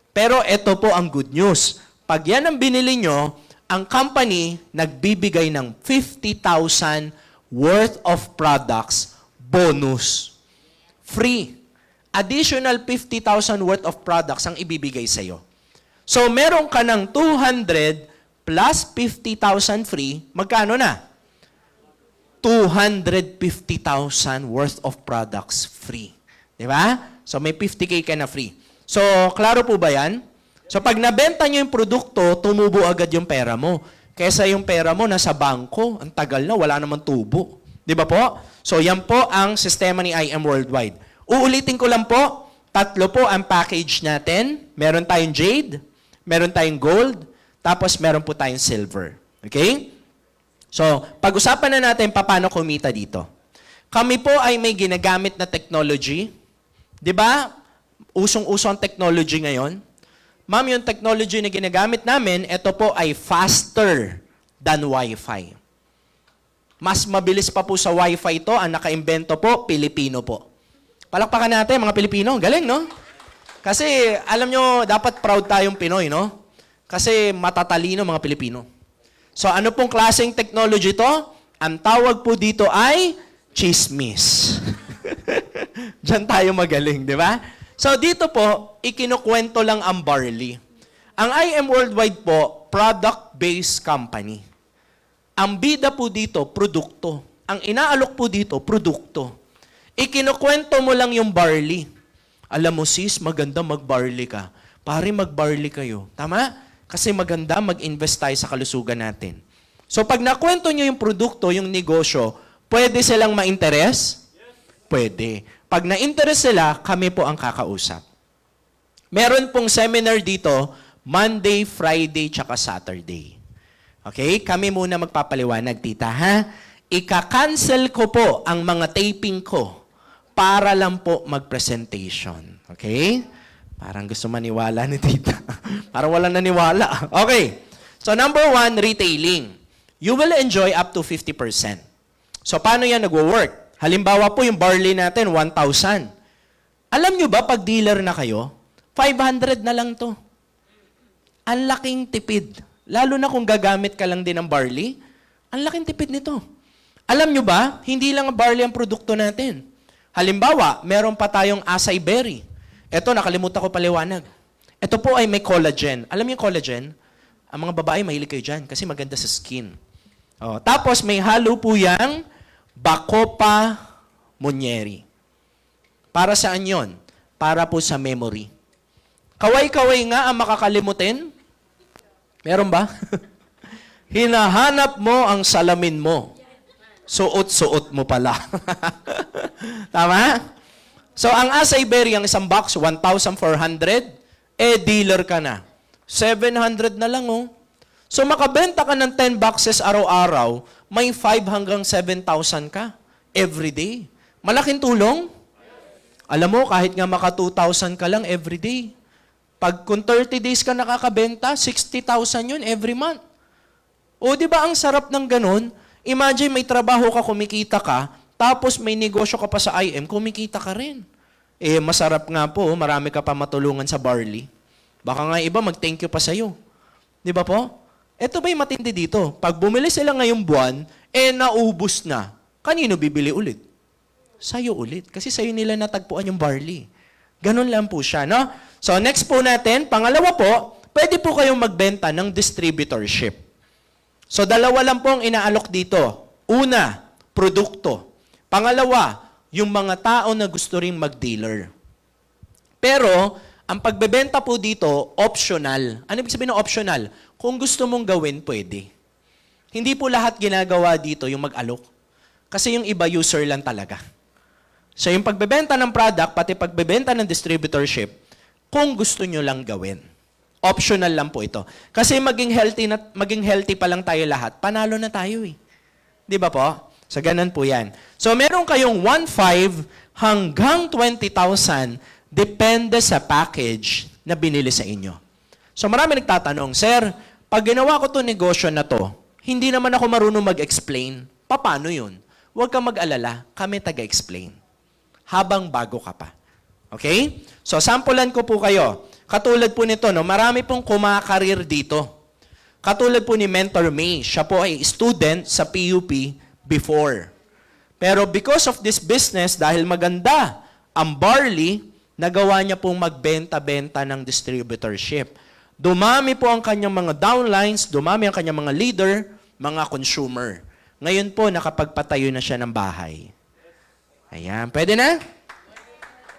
Pero ito po ang good news. Pag yan ang binili nyo, ang company nagbibigay ng 50,000 worth of products bonus. Free. Additional 50,000 worth of products ang ibibigay sa'yo. So, meron ka ng 200 plus 50,000 free, magkano na? 250,000 worth of products free. Di ba? So, may 50K ka na free. So, klaro po ba yan? So, pag nabenta nyo yung produkto, tumubo agad yung pera mo. Kesa yung pera mo nasa bangko, ang tagal na, wala naman tubo. Di ba po? So, yan po ang sistema ni IM Worldwide. Uulitin ko lang po, 3 po ang package natin. Meron tayong jade, meron tayong gold, tapos meron po tayong silver. Okay? So, pag-usapan na natin paano kumita dito. Kami po ay may ginagamit na technology. Di ba? Usong-uso ang technology ngayon. Ma'am, yung technology na ginagamit namin, ito po ay faster than Wi-Fi. Mas mabilis pa po sa Wi-Fi ito. Ang nakaimbento po, Pilipino po. Palakpakan natin, mga Pilipino. Galing, no? Kasi, alam nyo, dapat proud tayong Pinoy, no? Kasi matatalino mga Pilipino. So, ano pong klaseng technology to? Ang tawag po dito ay chismis. Diyan tayo magaling, di ba? So, dito po, ikinukwento lang ang barley. Ang IM Worldwide po, product-based company. Ang bida po dito, produkto. Ang inaalok po dito, produkto. Ikinukwento mo lang yung barley. Alam mo sis, maganda mag-barley ka. Pare, mag-barley kayo. Tama? Kasi maganda mag-invest tayo sa kalusugan natin. So pag nakwento nyo yung produkto, yung negosyo, pwede silang ma-interest? Pwede. Pag na-interest sila, kami po ang kakausap. Meron pong seminar dito, Monday, Friday, tsaka Saturday. Okay? Kami muna magpapaliwanag, tita, ha? Ika-cancel ko po ang mga taping ko para lang po mag-presentation. Okay? Parang gusto maniwala ni tita. Parang walang naniwala. Okay. So, number 1, retailing. You will enjoy up to 50%. So, paano yan nagwo-work? Halimbawa po, yung barley natin, 1,000. Alam nyo ba, pag dealer na kayo, 500 na lang to. Ang laking tipid. Lalo na kung gagamit ka lang din ng barley, ang laking tipid nito. Alam nyo ba, hindi lang barley ang produkto natin. Halimbawa, meron pa tayong acai berry. Ito, nakalimutan ko paliwanag. Ito po ay may collagen. Alam niyo yung collagen? Ang mga babae, mahilig kayo dyan kasi maganda sa skin. Oh, tapos may halo po yang Bacopa monnieri. Para saan yon? Para po sa memory. Kaway-kaway nga ang makakalimutin. Meron ba? Hinahanap mo ang salamin mo. Suot-suot mo pala. Tama? So, ang acai berry, ang isang box, 1,400, dealer ka na. 700 na lang, oh. So, makabenta ka ng 10 boxes araw-araw, may 5 hanggang 7,000 ka every day. Malaking tulong. Alam mo, kahit nga maka 2,000 ka lang every day. Pag kung 30 days ka nakakabenta, 60,000 yun every month. O, di ba ang sarap ng ganun? Imagine, may trabaho ka, kumikita ka, tapos may negosyo ka pa sa IM, kumikita ka rin. Eh, masarap nga po, marami ka pa matulungan sa barley. Baka nga iba, mag-thank you pa sa'yo. Di ba po? Ito ba yung matindi dito? Pag bumili sila ngayong buwan, naubos na. Kanino bibili ulit? Sa'yo ulit. Kasi sa'yo nila natagpuan yung barley. Ganun lang po siya, no? So, next po natin, pangalawa po, pwede po kayong magbenta ng distributorship. So, dalawa lang po ang inaalok dito. Una, produkto. Pangalawa, yung mga tao na gusto ring mag-dealer. Pero, ang pagbebenta po dito, optional. Ano ibig sabihin ng optional? Kung gusto mong gawin, pwede. Hindi po lahat ginagawa dito yung mag-alok. Kasi yung iba, user lang talaga. So, yung pagbebenta ng product, pati pagbebenta ng distributorship, kung gusto nyo lang gawin. Optional lang po ito. Kasi maging healthy pa lang tayo lahat, panalo na tayo eh. Di ba po? So, ganun po yan. So, meron kayong 1,500 hanggang 20,000 depende sa package na binili sa inyo. So, marami nagtatanong, Sir, pag ginawa ko to negosyo na to, hindi naman ako marunong mag-explain. Paano yun? Huwag kang mag-alala, kami taga-explain. Habang bago ka pa. Okay? So, sampulan ko po kayo. Katulad po nito, no, marami pong kumakarir dito. Katulad po ni Mentor May, siya po ay student sa PUP before. Pero because of this business, dahil maganda ang barley, nagawa niya pong magbenta-benta ng distributorship. Dumami po ang kanyang mga downlines, dumami ang kanyang mga leader, mga consumer. Ngayon po, nakapagpatayo na siya ng bahay. Ayan, pwede na?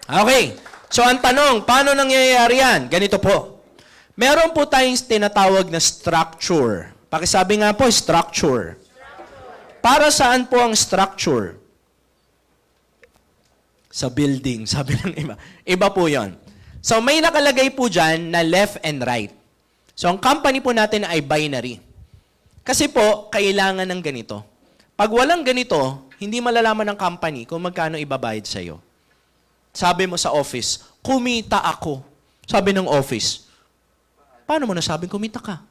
Okay. So, ang tanong, paano nangyayari yan? Ganito po. Meron po tayong tinatawag na structure. Pakisabi nga po, structure. Para saan po ang structure? Sa building, sabi ng iba. Iba po yon. So, may nakalagay po dyan na left and right. So, ang company po natin ay binary. Kasi po, kailangan ng ganito. Pag walang ganito, hindi malalaman ng company kung magkano ibabayad sa'yo. Sabi mo sa office, kumita ako. Sabi ng office, paano mo nasabing kumita ka?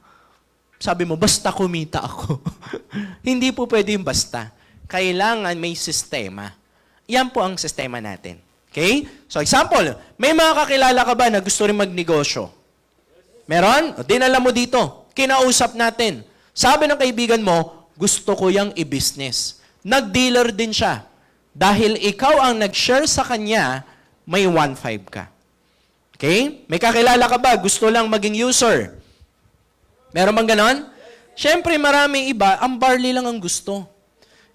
Sabi mo, basta kumita ako. Hindi po pwede yung basta. Kailangan may sistema. Yan po ang sistema natin. Okay? So, example, may mga kakilala ka ba na gusto rin magnegosyo? Meron? O, dinala mo dito. Kinausap natin. Sabi ng kaibigan mo, gusto ko yung i-business. Nag-dealer din siya. Dahil ikaw ang nag-share sa kanya, may 1,500 ka. Okay? May kakilala ka ba? Gusto lang maging user. Meron bang ganon? Siyempre, maraming iba, ang barley lang ang gusto.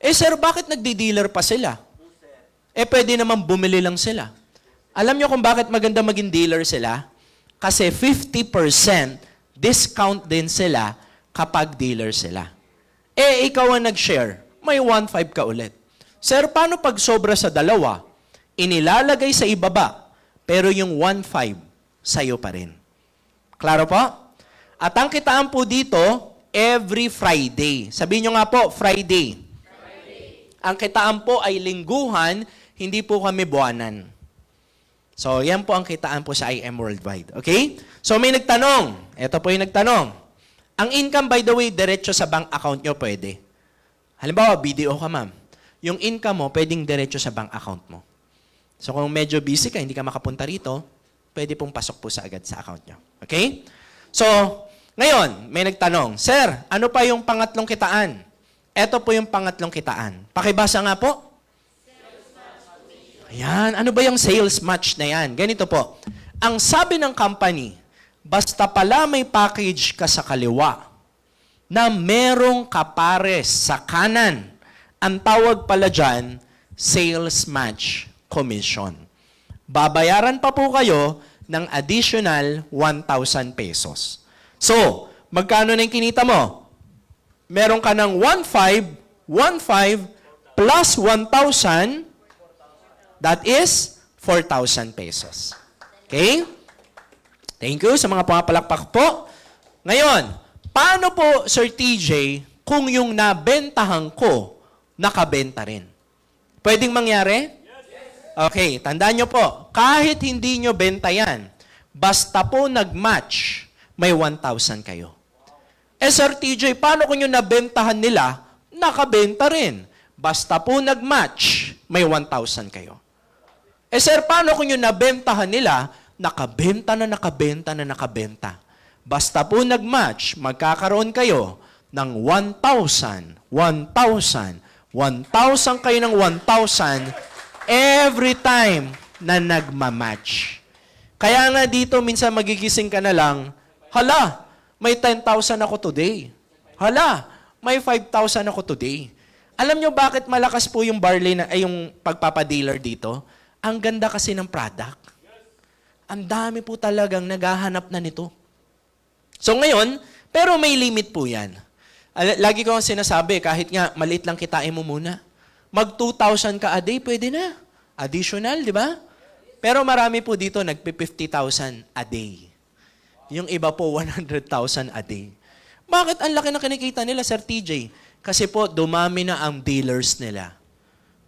Eh, sir, bakit nagdi-dealer pa sila? Pwede naman bumili lang sila. Alam niyo kung bakit maganda maging dealer sila? Kasi 50% discount din sila kapag dealer sila. Ikaw ang nag-share, may 1,500 ka ulit. Sir, paano pag sobra sa dalawa? Inilalagay sa ibaba, pero yung 1,500 sa'yo pa rin. Klaro po? At ang kitaan po dito, every Friday. Sabihin nyo nga po, Friday. Ang kitaan po ay lingguhan, hindi po kami buwanan. So, yan po ang kitaan po sa IM Worldwide. Okay? So, may nagtanong. Ito po yung nagtanong. Ang income, by the way, diretso sa bank account nyo pwede. Halimbawa, BDO ka, ma'am. Yung income mo, pwedeng diretso sa bank account mo. So, kung medyo busy ka, hindi ka makapunta rito, pwede pong pasok po sa agad sa account nyo. Okay? So, ngayon, may nagtanong, Sir, ano pa yung pangatlong kitaan? Ito po yung pangatlong kitaan. Pakibasa nga po. Ayan, ano ba yung sales match na yan? Ganito po. Ang sabi ng company, basta pala may package ka sa kaliwa na merong kapares sa kanan, ang tawag pala dyan, sales match commission. Babayaran pa po kayo ng additional 1,000 pesos. So, magkano na yung kinita mo? Meron ka ng 1,500 plus 1,000, that is 4,000 pesos. Okay? Thank you sa mga pumapalakpak po. Ngayon, paano po, Sir TJ, kung yung nabentahan ko, nakabenta rin? Pwedeng mangyari? Okay, tandaan nyo po, kahit hindi nyo benta yan, basta po nag-match, may 1,000 kayo. Sir TJ, paano kung yung nabentahan nila, nakabenta rin? Basta po nag-match, may 1,000 kayo. Sir, paano kung yung nabentahan nila, nakabenta na nakabenta? Basta po nag-match, magkakaroon kayo ng 1,000 kayo ng 1,000 every time na nagmamatch. Kaya nga dito, minsan magigising ka na lang, hala, may 10,000 ako today. Hala, may 5,000 ako today. Alam nyo bakit malakas po yung barley na, ay yung pagpapadealer dito? Ang ganda kasi ng product. Ang dami po talagang naghahanap na nito. So ngayon, pero may limit po yan. Lagi ko ang sinasabi, kahit nga maliit lang kitain mo muna. Mag 2,000 ka a day, pwede na. Additional, di ba? Pero marami po dito, nagpi-50,000 a day. Yung iba po, 100,000 a day. Bakit ang laki na kinikita nila, Sir TJ? Kasi po, dumami na ang dealers nila.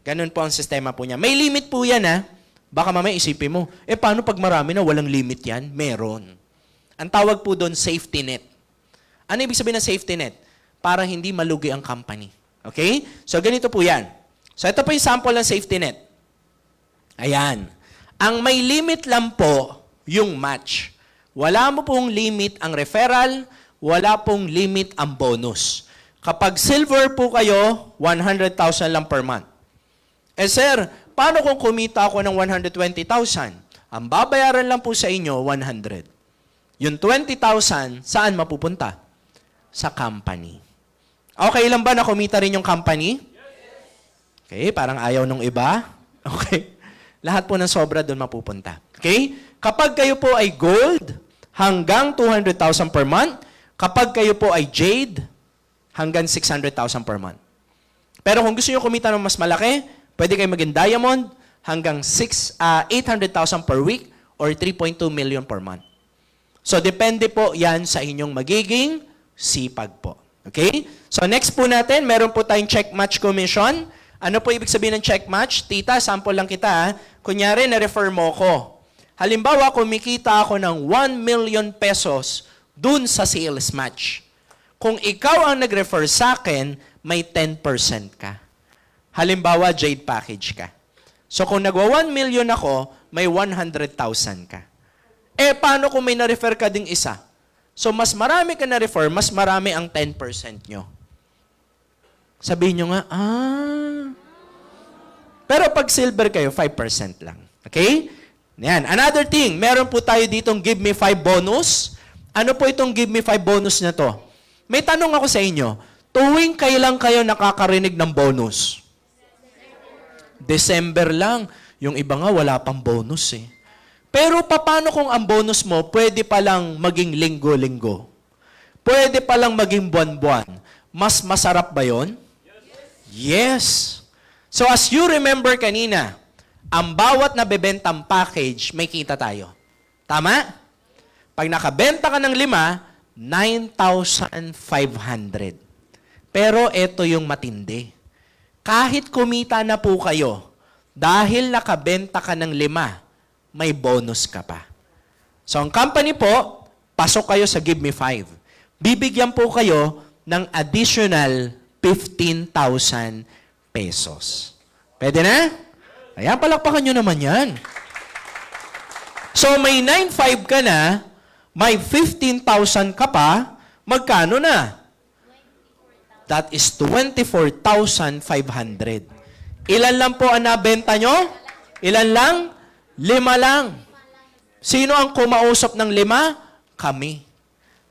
Ganun po ang sistema po niya. May limit po yan, ha? Baka mamaya isipin mo, paano pag marami na walang limit yan? Meron. Ang tawag po doon, safety net. Ano ibig sabihin ng safety net? Para hindi malugi ang company. Okay? So, ganito po yan. So, ito po yung sample ng safety net. Ayan. Ang may limit lang po, yung match. Wala mo pong limit ang referral, wala pong limit ang bonus. Kapag silver po kayo, 100,000 lang per month. Sir, paano kung kumita ako ng 120,000? Ang babayaran lang po sa inyo, 100. Yung 20,000, saan mapupunta? Sa company. Okay lang ba na kumita rin yung company? Okay, parang ayaw nung iba. Okay. Lahat po ng sobra doon mapupunta. Okay? Kapag kayo po ay gold, hanggang 200,000 per month. Kapag kayo po ay jade, hanggang 600,000 per month. Pero kung gusto nyo kumita ng mas malaki, pwede kayo maging diamond, hanggang 800,000 per week or 3.2 million per month. So, depende po yan sa inyong magiging sipag po. Okay? So, next po natin, meron po tayong check match commission. Ano po ibig sabihin ng check match? Tita, sample lang kita. Ha? Kunyari, na-refer mo ko. Halimbawa, kumikita ako ng 1 million pesos dun sa sales match. Kung ikaw ang nag-refer sa akin, may 10% ka. Halimbawa, Jade package ka. So, kung nagwa 1 million ako, may 100,000 ka. Paano kung may na-refer ka ding isa? So, mas marami ka na-refer, mas marami ang 10% nyo. Sabihin nyo nga, Pero pag silver kayo, 5% lang. Okay? Yan. Another thing, meron po tayo ditong Give Me 5 bonus. Ano po itong Give Me 5 bonus na to? May tanong ako sa inyo, tuwing kailan kayo nakakarinig ng bonus? December lang. Yung iba nga, wala pang bonus eh. Pero paano kung ang bonus mo pwede palang maging linggo-linggo? Pwede palang maging buwan-buwan? Mas masarap ba yon? Yes. So as you remember kanina, ang bawat nabebentang package, may kita tayo. Tama? Pag nakabenta ka ng 5, 9,500. Pero ito yung matindi. Kahit kumita na po kayo, dahil nakabenta ka ng 5, may bonus ka pa. So ang company po, pasok kayo sa Give Me 5. Bibigyan po kayo ng additional 15,000 pesos. Pwede na? Ayan, palakpakan nyo naman yan. So may 9,500 ka na, may 15,000 ka pa, magkano na? That is 24,500. Ilan lang po ang nabenta nyo? Ilan lang? 5 lang. Sino ang kumausap ng 5? Kami.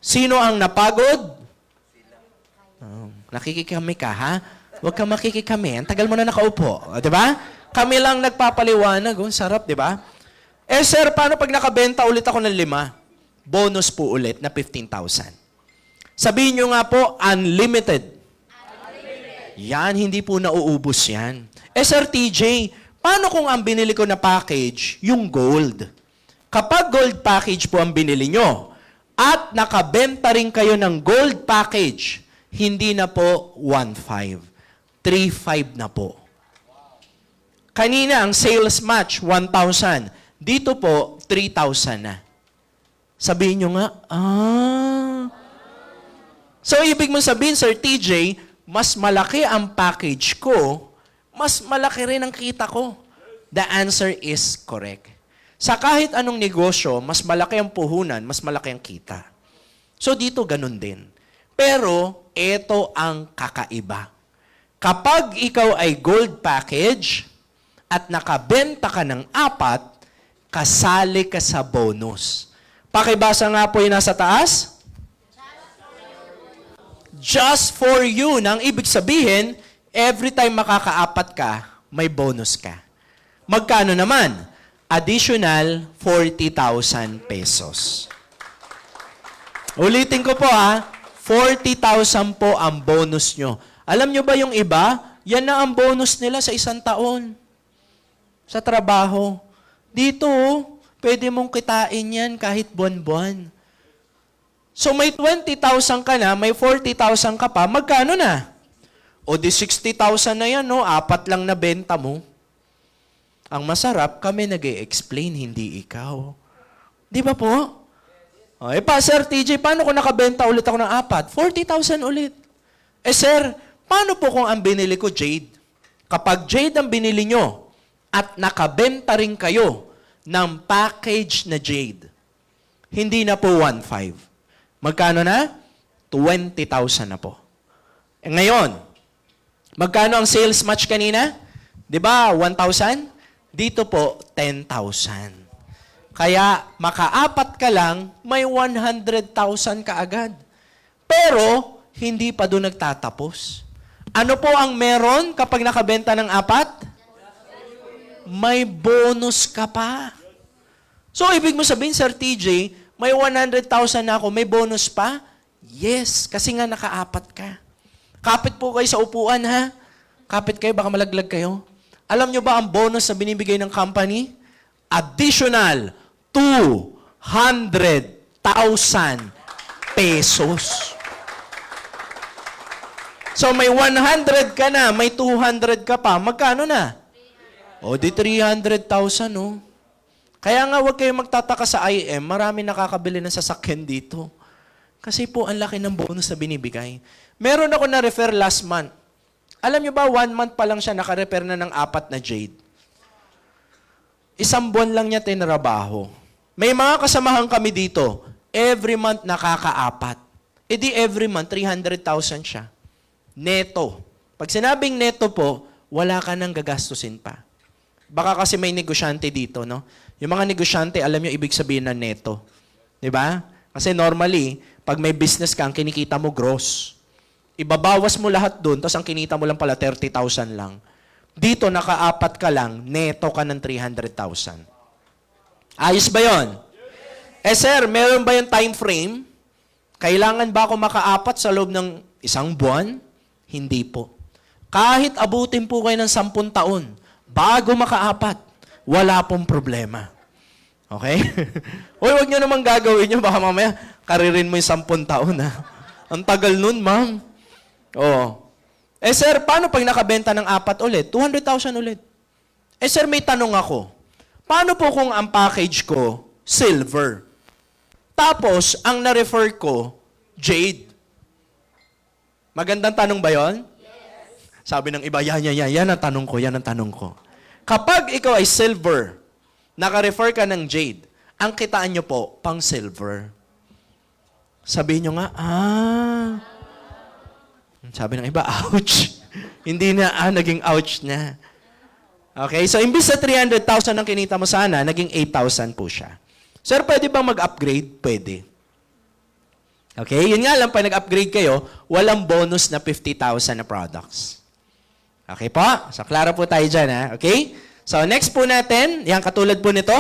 Sino ang napagod? Nakikikami ka, ha? Huwag kang makikikami. Ang tagal mo na nakaupo. Di ba? Kami lang nagpapaliwanag. Sarap, di ba? Sir, paano pag nakabenta ulit ako ng 5? Bonus po ulit na 15,000. Sabihin nyo nga po, unlimited. Yan, hindi po nauubos yan. Sir TJ, paano kung ang binili ko na package, yung gold? Kapag gold package po ang binili nyo, at nakabenta rin kayo ng gold package, hindi na po 1,500. 3,500 na po. Kanina, ang sales match, 1,000. Dito po, 3,000 na. Sabihin nyo nga, So, ibig mo sabihin, Sir TJ, mas malaki ang package ko, mas malaki rin ang kita ko. The answer is correct. Sa kahit anong negosyo, mas malaki ang puhunan, mas malaki ang kita. So, dito ganun din. Pero, ito ang kakaiba. Kapag ikaw ay gold package at nakabenta ka ng 4, kasali ka sa bonus. Pakibasa nga po yung nasa taas. Just for you. Nang ibig sabihin, every time makaka-4 ka, may bonus ka. Magkano naman? Additional 40,000 pesos. Ulitin ko po 40,000 po ang bonus nyo. Alam nyo ba yung iba? Yan na ang bonus nila sa isang taon. Sa trabaho. Dito, pwede mong kitain yan kahit buwan-buwan. So may 20,000 ka na, may 40,000 ka pa, magkano na? O di 60,000 na yan, no? 4 lang na benta mo. Ang masarap, kami nag-e-explain, hindi ikaw. Di ba po? Sir TJ, paano kung nakabenta ulit ako ng 4? 40,000 ulit. Sir, paano po kung ang binili ko Jade? Kapag Jade ang binili nyo at nakabenta rin kayo ng package na Jade, hindi na po 1,500. Magkano na? 20,000 na po. Ngayon, magkano ang sales match kanina? Di ba, 1,000? Dito po, 10,000. Kaya, maka-4 ka lang, may 100,000 ka agad. Pero, hindi pa doon nagtatapos. Ano po ang meron kapag nakabenta ng 4? May bonus ka pa. So, ibig mo sabihin, Sir TJ, may 100,000 na ako, may bonus pa? Yes, kasi nga naka-4 ka. Kapit po kayo sa upuan, ha? Kapit kayo, baka malaglag kayo. Alam nyo ba ang bonus na binibigay ng company? Additional 200,000 pesos. So may 100 ka na, may 200 ka pa, magkano na? O di 300,000, no? Kaya nga huwag kayong magtataka sa IM, marami nakakabili ng sasakyan dito. Kasi po, ang laki ng bonus na binibigay. Meron ako na-refer last month. Alam nyo ba, 1 month pa lang siya, naka-refer na ng 4 na Jade. 1 buwan lang niya tinrabaho. May mga kasamahan kami dito, every month nakaka-4. E di every month, 300,000 siya. Neto. Pag sinabing neto po, wala ka nang gagastusin pa. Baka kasi may negosyante dito, no? Yung mga negosyante, alam nyo ibig sabihin ng neto. Diba? Kasi normally, pag may business ka, ang kinikita mo gross. Ibabawas mo lahat doon, tapos ang kinita mo lang pala 30,000 lang. Dito, naka-4 ka lang, neto ka ng 300,000. Ayos ba yon? Sir, meron ba yung time frame? Kailangan ba ako maka-4 sa loob ng 1 buwan? Hindi po. Kahit abutin po kayo ng 10 taon, bago maka-4, wala pong problema. Okay? Uy, huwag nyo naman gagawin nyo, baka mamaya karirin mo yung 10 taon, ha? Ang tagal nun, ma'am. Oo. Sir, paano pag nakabenta ng 4 ulit? 200,000 ulit. Sir, may tanong ako. Paano po kung ang package ko, silver? Tapos, ang na-refer ko, Jade. Magandang tanong ba yon? Yes. Sabi ng iba, yan ang tanong ko, yan ang tanong ko. Kapag ikaw ay silver, naka-refer ka ng Jade, Ang kitaan nyo po, pang silver. Sabihin nyo nga, sabi ng iba, ouch. Hindi na, naging ouch na. Okay, so imbis sa 300,000 ang kinita mo sana, naging 8,000 po siya. Sir, pwede bang mag-upgrade? Pwede. Okay, yun nga lang, pag nag-upgrade kayo, walang bonus na 50,000 na products. Okay po? So, klaro po tayo dyan, ha? Okay? So, next po natin, yan katulad po nito,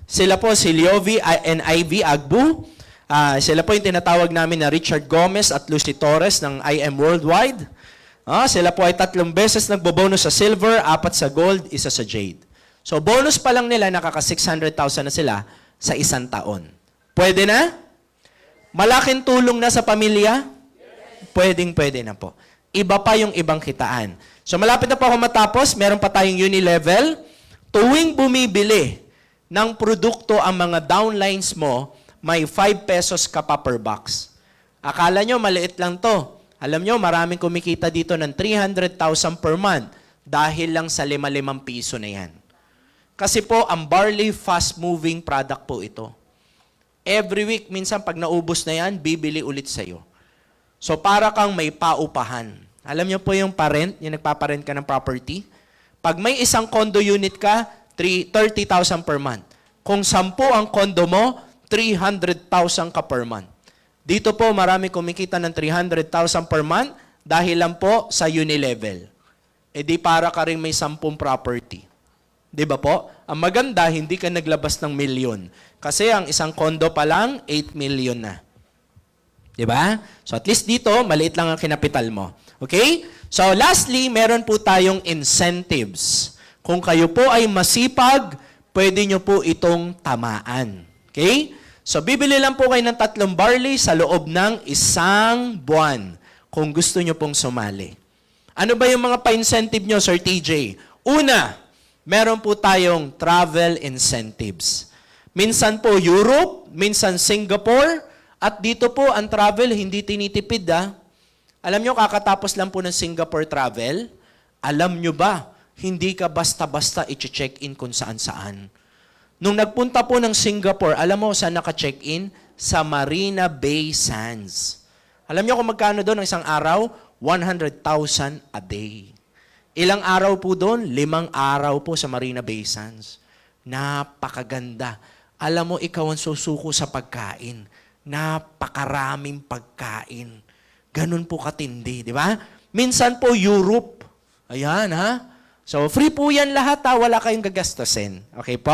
sila po si Leovi and Ivy Agbu. Sila po yung tinatawag namin na Richard Gomez at Lucy Torres ng IM Worldwide. Sila po ay 3 beses nagbobonus sa silver, 4 sa gold, 1 sa jade. So, bonus pa lang nila, nakaka 600,000 na sila sa 1 taon. Pwede na? Malaking tulong na sa pamilya? Pwedeng-pwede na po. Iba pa yung ibang kitaan. So, malapit na po ako matapos. Meron pa tayong uni-level. Tuwing bumibili ng produkto ang mga downlines mo, may 5 pesos ka pa per box. Akala nyo, maliit lang to. Alam nyo, maraming kumikita dito ng 300,000 per month dahil lang sa 5 piso na yan. Kasi po, ang barley, fast-moving product po ito. Every week, minsan pag naubos na yan, bibili ulit sa'yo. So, para kang may paupahan. Alam nyo po yung parent, yung nagpaparent ka ng property. Pag may isang condo unit ka, 30,000 per month. Kung 10 ang condo mo, 300,000 ka per month. Dito po, marami kumikita ng 300,000 per month dahil lang po sa uni-level. E di para ka rin may 10 property. Di ba po? Ang maganda, hindi ka naglabas ng milyon. Kasi ang isang condo pa lang, 8 million na. Di ba? So at least dito, maliit lang ang kinapital mo. Okay? So lastly, meron po tayong incentives. Kung kayo po ay masipag, pwede nyo po itong tamaan. Okay? So, bibili lang po kayo ng 3 barley sa loob ng 1 buwan kung gusto nyo pong sumali. Ano ba yung mga pa-incentive nyo, Sir TJ? Una, meron po tayong travel incentives. Minsan po Europe, minsan Singapore, at dito po ang travel hindi tinitipid. Alam nyo, kakatapos lang po ng Singapore travel, alam nyo ba, hindi ka basta-basta i-check-in kung saan-saan. Nung nagpunta po ng Singapore, alam mo saan naka-check-in? Sa Marina Bay Sands. Alam niyo kung magkano doon ng isang araw? 100,000 a day. Ilang araw po doon? 5 araw po sa Marina Bay Sands. Napakaganda. Alam mo, ikaw ang susuko sa pagkain. Napakaraming pagkain. Ganun po katindi, di ba? Minsan po Europe. Ayan, ha? So, free po yan lahat, ha? Wala kayong gagastusin. Okay po?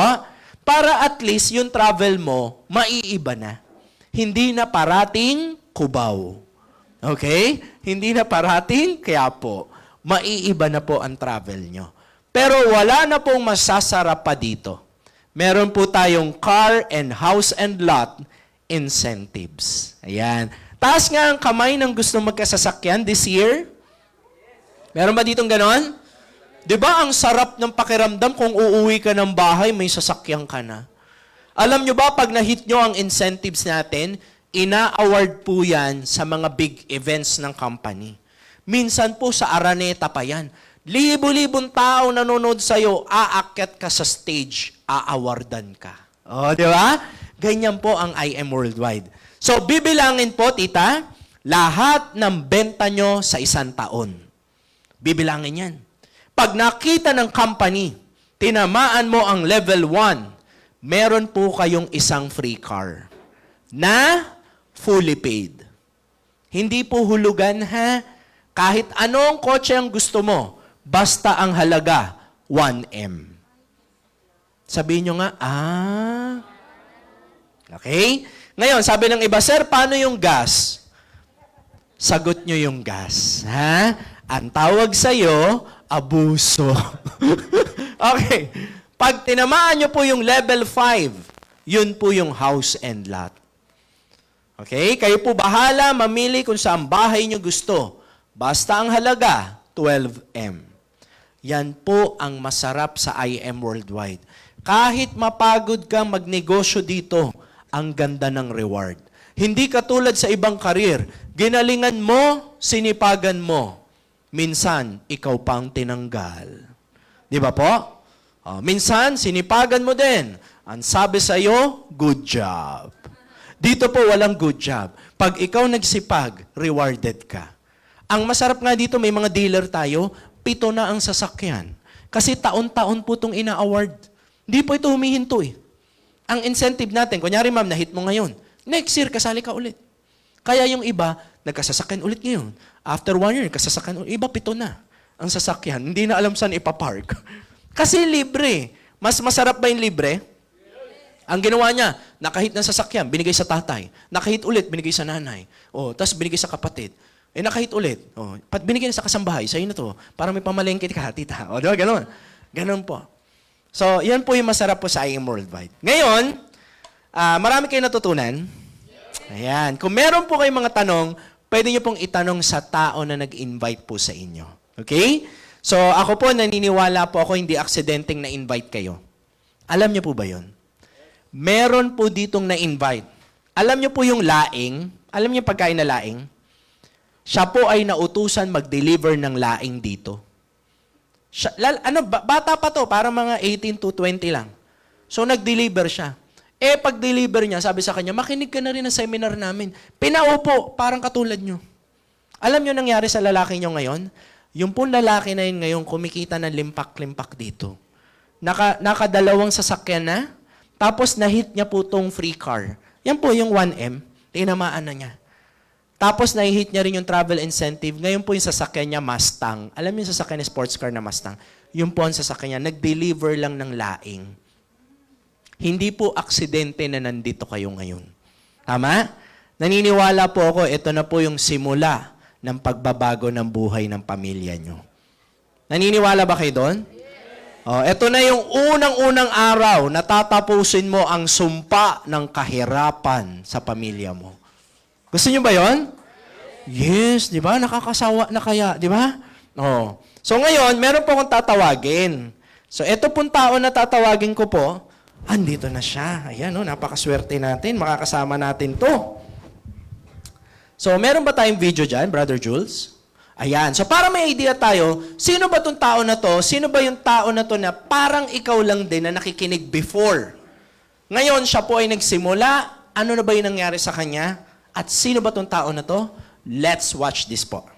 Para at least yung travel mo, maiiba na. Hindi na parating Cubao. Okay? Hindi na parating Quiapo. Maiiba na po ang travel nyo. Pero wala na pong masasarap pa dito. Meron po tayong car and house and lot incentives. Ayan. Taas nga ang kamay ng gusto magkasasakyan this year. Meron ba ditong ganon? Di ba ang sarap ng pakiramdam kung uuwi ka ng bahay, may sasakyan ka na? Alam nyo ba, pag na-hit nyo ang incentives natin, ina-award po yan sa mga big events ng company. Minsan po sa Araneta pa yan. Libo-libong tao nanonood sa'yo, aakyat ka sa stage, aawardan ka. O, di ba? Ganyan po ang IM Worldwide. So, bibilangin po, tita, lahat ng benta nyo sa 1 taon. Bibilangin yan. Pag nakita ng company, tinamaan mo ang level 1, meron po kayong isang free car na fully paid. Hindi po hulugan, ha? Kahit anong kotse ang gusto mo, basta ang halaga, 1M. Sabihin nyo nga, Okay? Ngayon, sabi ng iba, Sir, paano yung gas? Sagot nyo yung gas. Ha? Ang tawag sa'yo, abuso. Okay. Pag tinamaan nyo po yung level 5, yun po yung house and lot. Okay? Kayo po bahala mamili kung saan bahay nyo gusto. Basta ang halaga, 12M. Yan po ang masarap sa IM Worldwide. Kahit mapagod kang magnegosyo dito, ang ganda ng reward. Hindi katulad sa ibang karir. Ginalingan mo, sinipagan mo. Minsan, ikaw pang tinanggal. Di ba po? Minsan, sinipagan mo din. Ang sabi sa'yo, good job. Dito po walang good job. Pag ikaw nagsipag, rewarded ka. Ang masarap nga dito, may mga dealer tayo, 7 na ang sasakyan. Kasi taon-taon po itong ina-award. Hindi po ito humihinto eh. Ang incentive natin, kunyari ma'am, na-hit mo ngayon. Next year, kasali ka ulit. Kaya yung iba, nagkasasakyan ulit ngayon. After 1 year, kasasakyan ulit. Iba 7 na ang sasakyan. Hindi na alam saan ipapark. Kasi libre. Mas masarap ba yung libre? Ang ginawa niya, nakahit ng sasakyan, binigay sa tatay. Nakahit ulit, binigay sa nanay. O, tapos binigay sa kapatid. Nakahit ulit. O, binigay na sa kasambahay. Sa'yo na to. Para may pamalengke ka, tita. O, diba? Ganon. Ganon po. So, yan po yung masarap po sa IM Worldwide. Ngayon, marami kayo natutunan. Ayan. Kung meron po kayong mga tanong, pwede nyo pong itanong sa tao na nag-invite po sa inyo. Okay? So, ako po, naniniwala po ako hindi aksidenteng na-invite kayo. Alam nyo po ba yun? Meron po ditong na-invite. Alam nyo po yung laing? Alam nyo pagkain na laing? Siya po ay nautusan mag-deliver ng laing dito. Siya, bata pa to, para mga 18 to 20 lang. So, nag-deliver siya. Pag-deliver niya, sabi sa kanya, makinig ka na rin ng seminar namin. Pinaupo, parang katulad nyo. Alam nyo nangyari sa lalaki nyo ngayon? Yung pong lalaki na yun ngayon, kumikita ng limpak-limpak dito. Nakadalawang sasakyan na, tapos na-hit niya po tong free car. Yan po yung 1M, tinamaan na niya. Tapos na-hit niya rin yung travel incentive. Ngayon po yung sasakyan niya, Mustang. Alam niyo yung sasakyan ni sports car na Mustang? Yung po ang sasakyan niya, nag-deliver lang ng laing. Hindi po aksidente na nandito kayo ngayon. Tama? Naniniwala po ako, ito na po yung simula ng pagbabago ng buhay ng pamilya niyo. Naniniwala ba kayo doon? Ito na yung unang-unang araw na tatapusin mo ang sumpa ng kahirapan sa pamilya mo. Gusto niyo ba yon? Yes, di ba? Nakakasawa na kaya, di ba? So ngayon, meron po akong tatawagin. So ito pong tao na tatawagin ko po, andito na siya. Ayan, napakaswerte natin. Makakasama natin to. So meron ba tayong video dyan, Brother Jules? Ayan. So para may idea tayo, sino ba itong tao na to? Sino ba yung tao na to na parang ikaw lang din na nakikinig before? Ngayon, siya po ay nagsimula. Ano na ba yung nangyari sa kanya? At sino ba itong tao na to? Let's watch this po.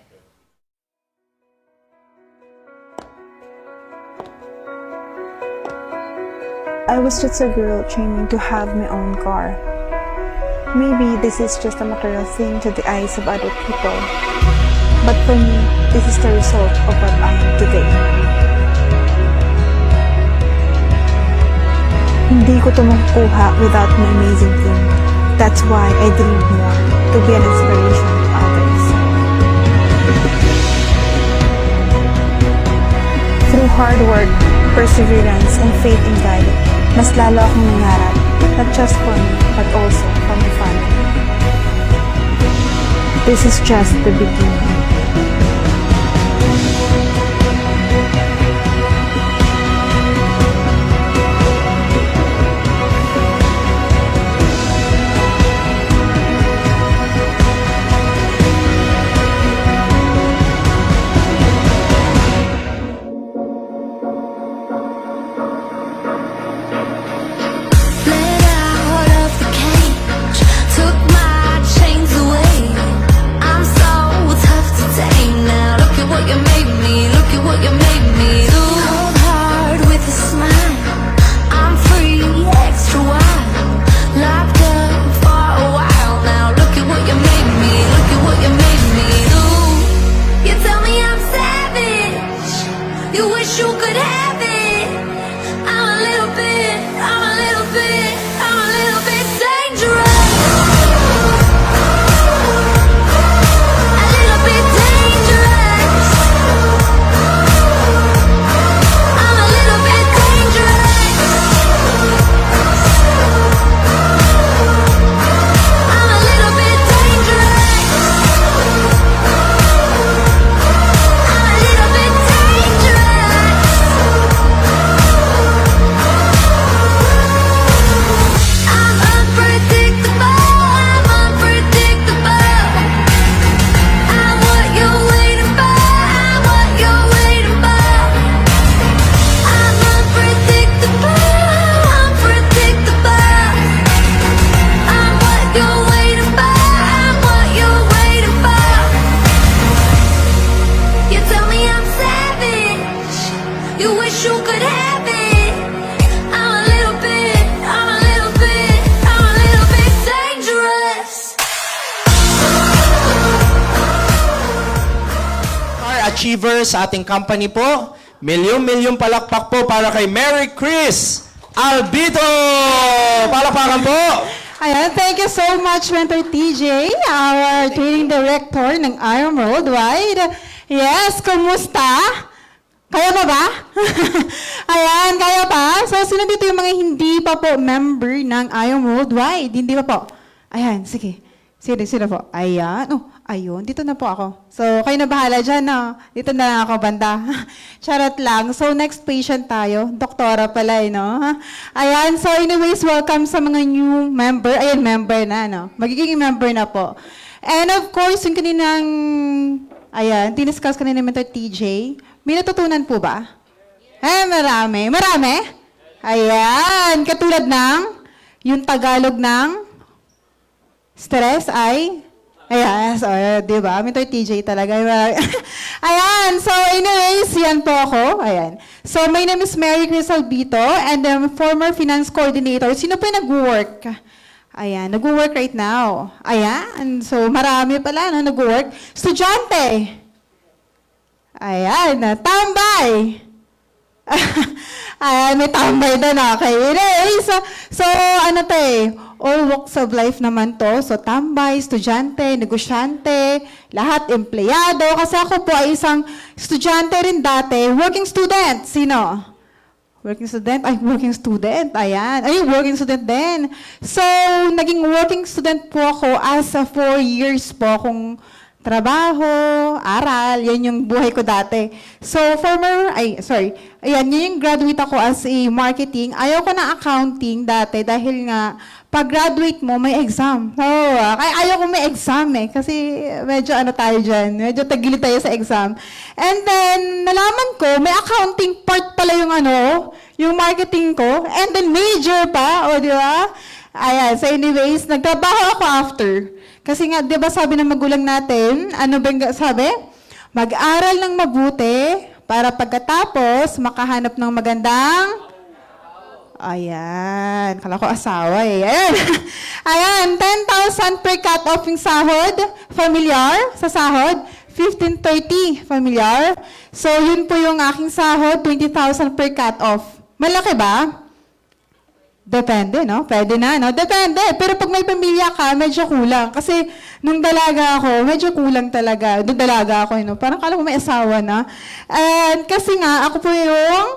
I was just a girl training to have my own car. Maybe this is just a material thing to the eyes of other people. But for me, this is the result of what I am today. Hindi ko ito makukuha without my amazing team. That's why I dream more, to be an inspiration to others. Through hard work, perseverance, and faith in God, mas lalo akong nangarap, not just for me, but also for my family. This is just the beginning. Took my chains away. I'm so tough achiever sa ating company po. Milyong palakpak po para kay Mary Chris Albito! Palakpakan po! Ayan, thank you so much, Mentor TJ, our training director ng IOM Worldwide. Yes, kumusta? Kaya pa ba? Ayan, kaya pa? So, sino dito yung mga hindi pa po member ng IOM Worldwide? Hindi pa po? Ayan, sige. Sino po? Ayan. Oh, ayun. Dito na po ako. So, kayo na bahala dyan, no? Dito na lang ako, banda. Charot lang. So, next patient tayo. Doktora pala, no? Ayan. So, anyways, welcome sa mga new member. Ayan, member na, no? Magiging member na po. And of course, yung kaninang, ayan, diniscuss kanina ng Mentor TJ, may natutunan po ba? Marami. Marami? Ayan. Katulad ng, yung Tagalog ng, stress ay, ayan, so, di ba? Mentor TJ talaga. Ayan, so anyways, yan po ako. Ayan. So, my name is Mary Chris Albito and I'm former finance coordinator. Sino po yung nag-work? Ayan, nag-work right now. Ayan, so marami pala, no, nag-work. Estudyante. Ayan, tambay. Ayan, may tambay doon, okay. Anyways, so ano to all walks of life naman to. So, tambay, estudyante, negosyante, lahat empleyado. Kasi ako po ay isang estudyante rin dati. Working student. Sino? Working student? Ay, working student. Ayan. Ay, working student din. So, naging working student po ako as 4 years po akong trabaho, aral, yan yung buhay ko dati. So, ayan, yun yung graduate ako as a marketing. Ayaw ko ng accounting dati dahil nga, pag-graduate mo, may exam. Ayaw ko may exam kasi medyo tayo dyan, medyo tagilid tayo sa exam. And then, nalaman ko, may accounting part pala yung marketing ko, and then major pa, di ba? Ayan, so anyways, nagtrabaho ako after. Kasi nga, di ba sabi ng magulang natin, ano ba sabi? Mag-aral ng mabuti para pagkatapos makahanap ng magandang... Ayan, kala ko asawa Ayan. Ayan, 10,000 per cut-off yung sahod. Familiar sa sahod? 1530, familiar? So, yun po yung aking sahod, 20,000 per cut-off. Malaki ba? Depende, no? Pwede na, no? Depende. Pero pag may pamilya ka, medyo kulang. Kasi nung dalaga ako, medyo kulang talaga. Nung dalaga ako, parang kala ko may asawa na. And kasi nga, ako po yung,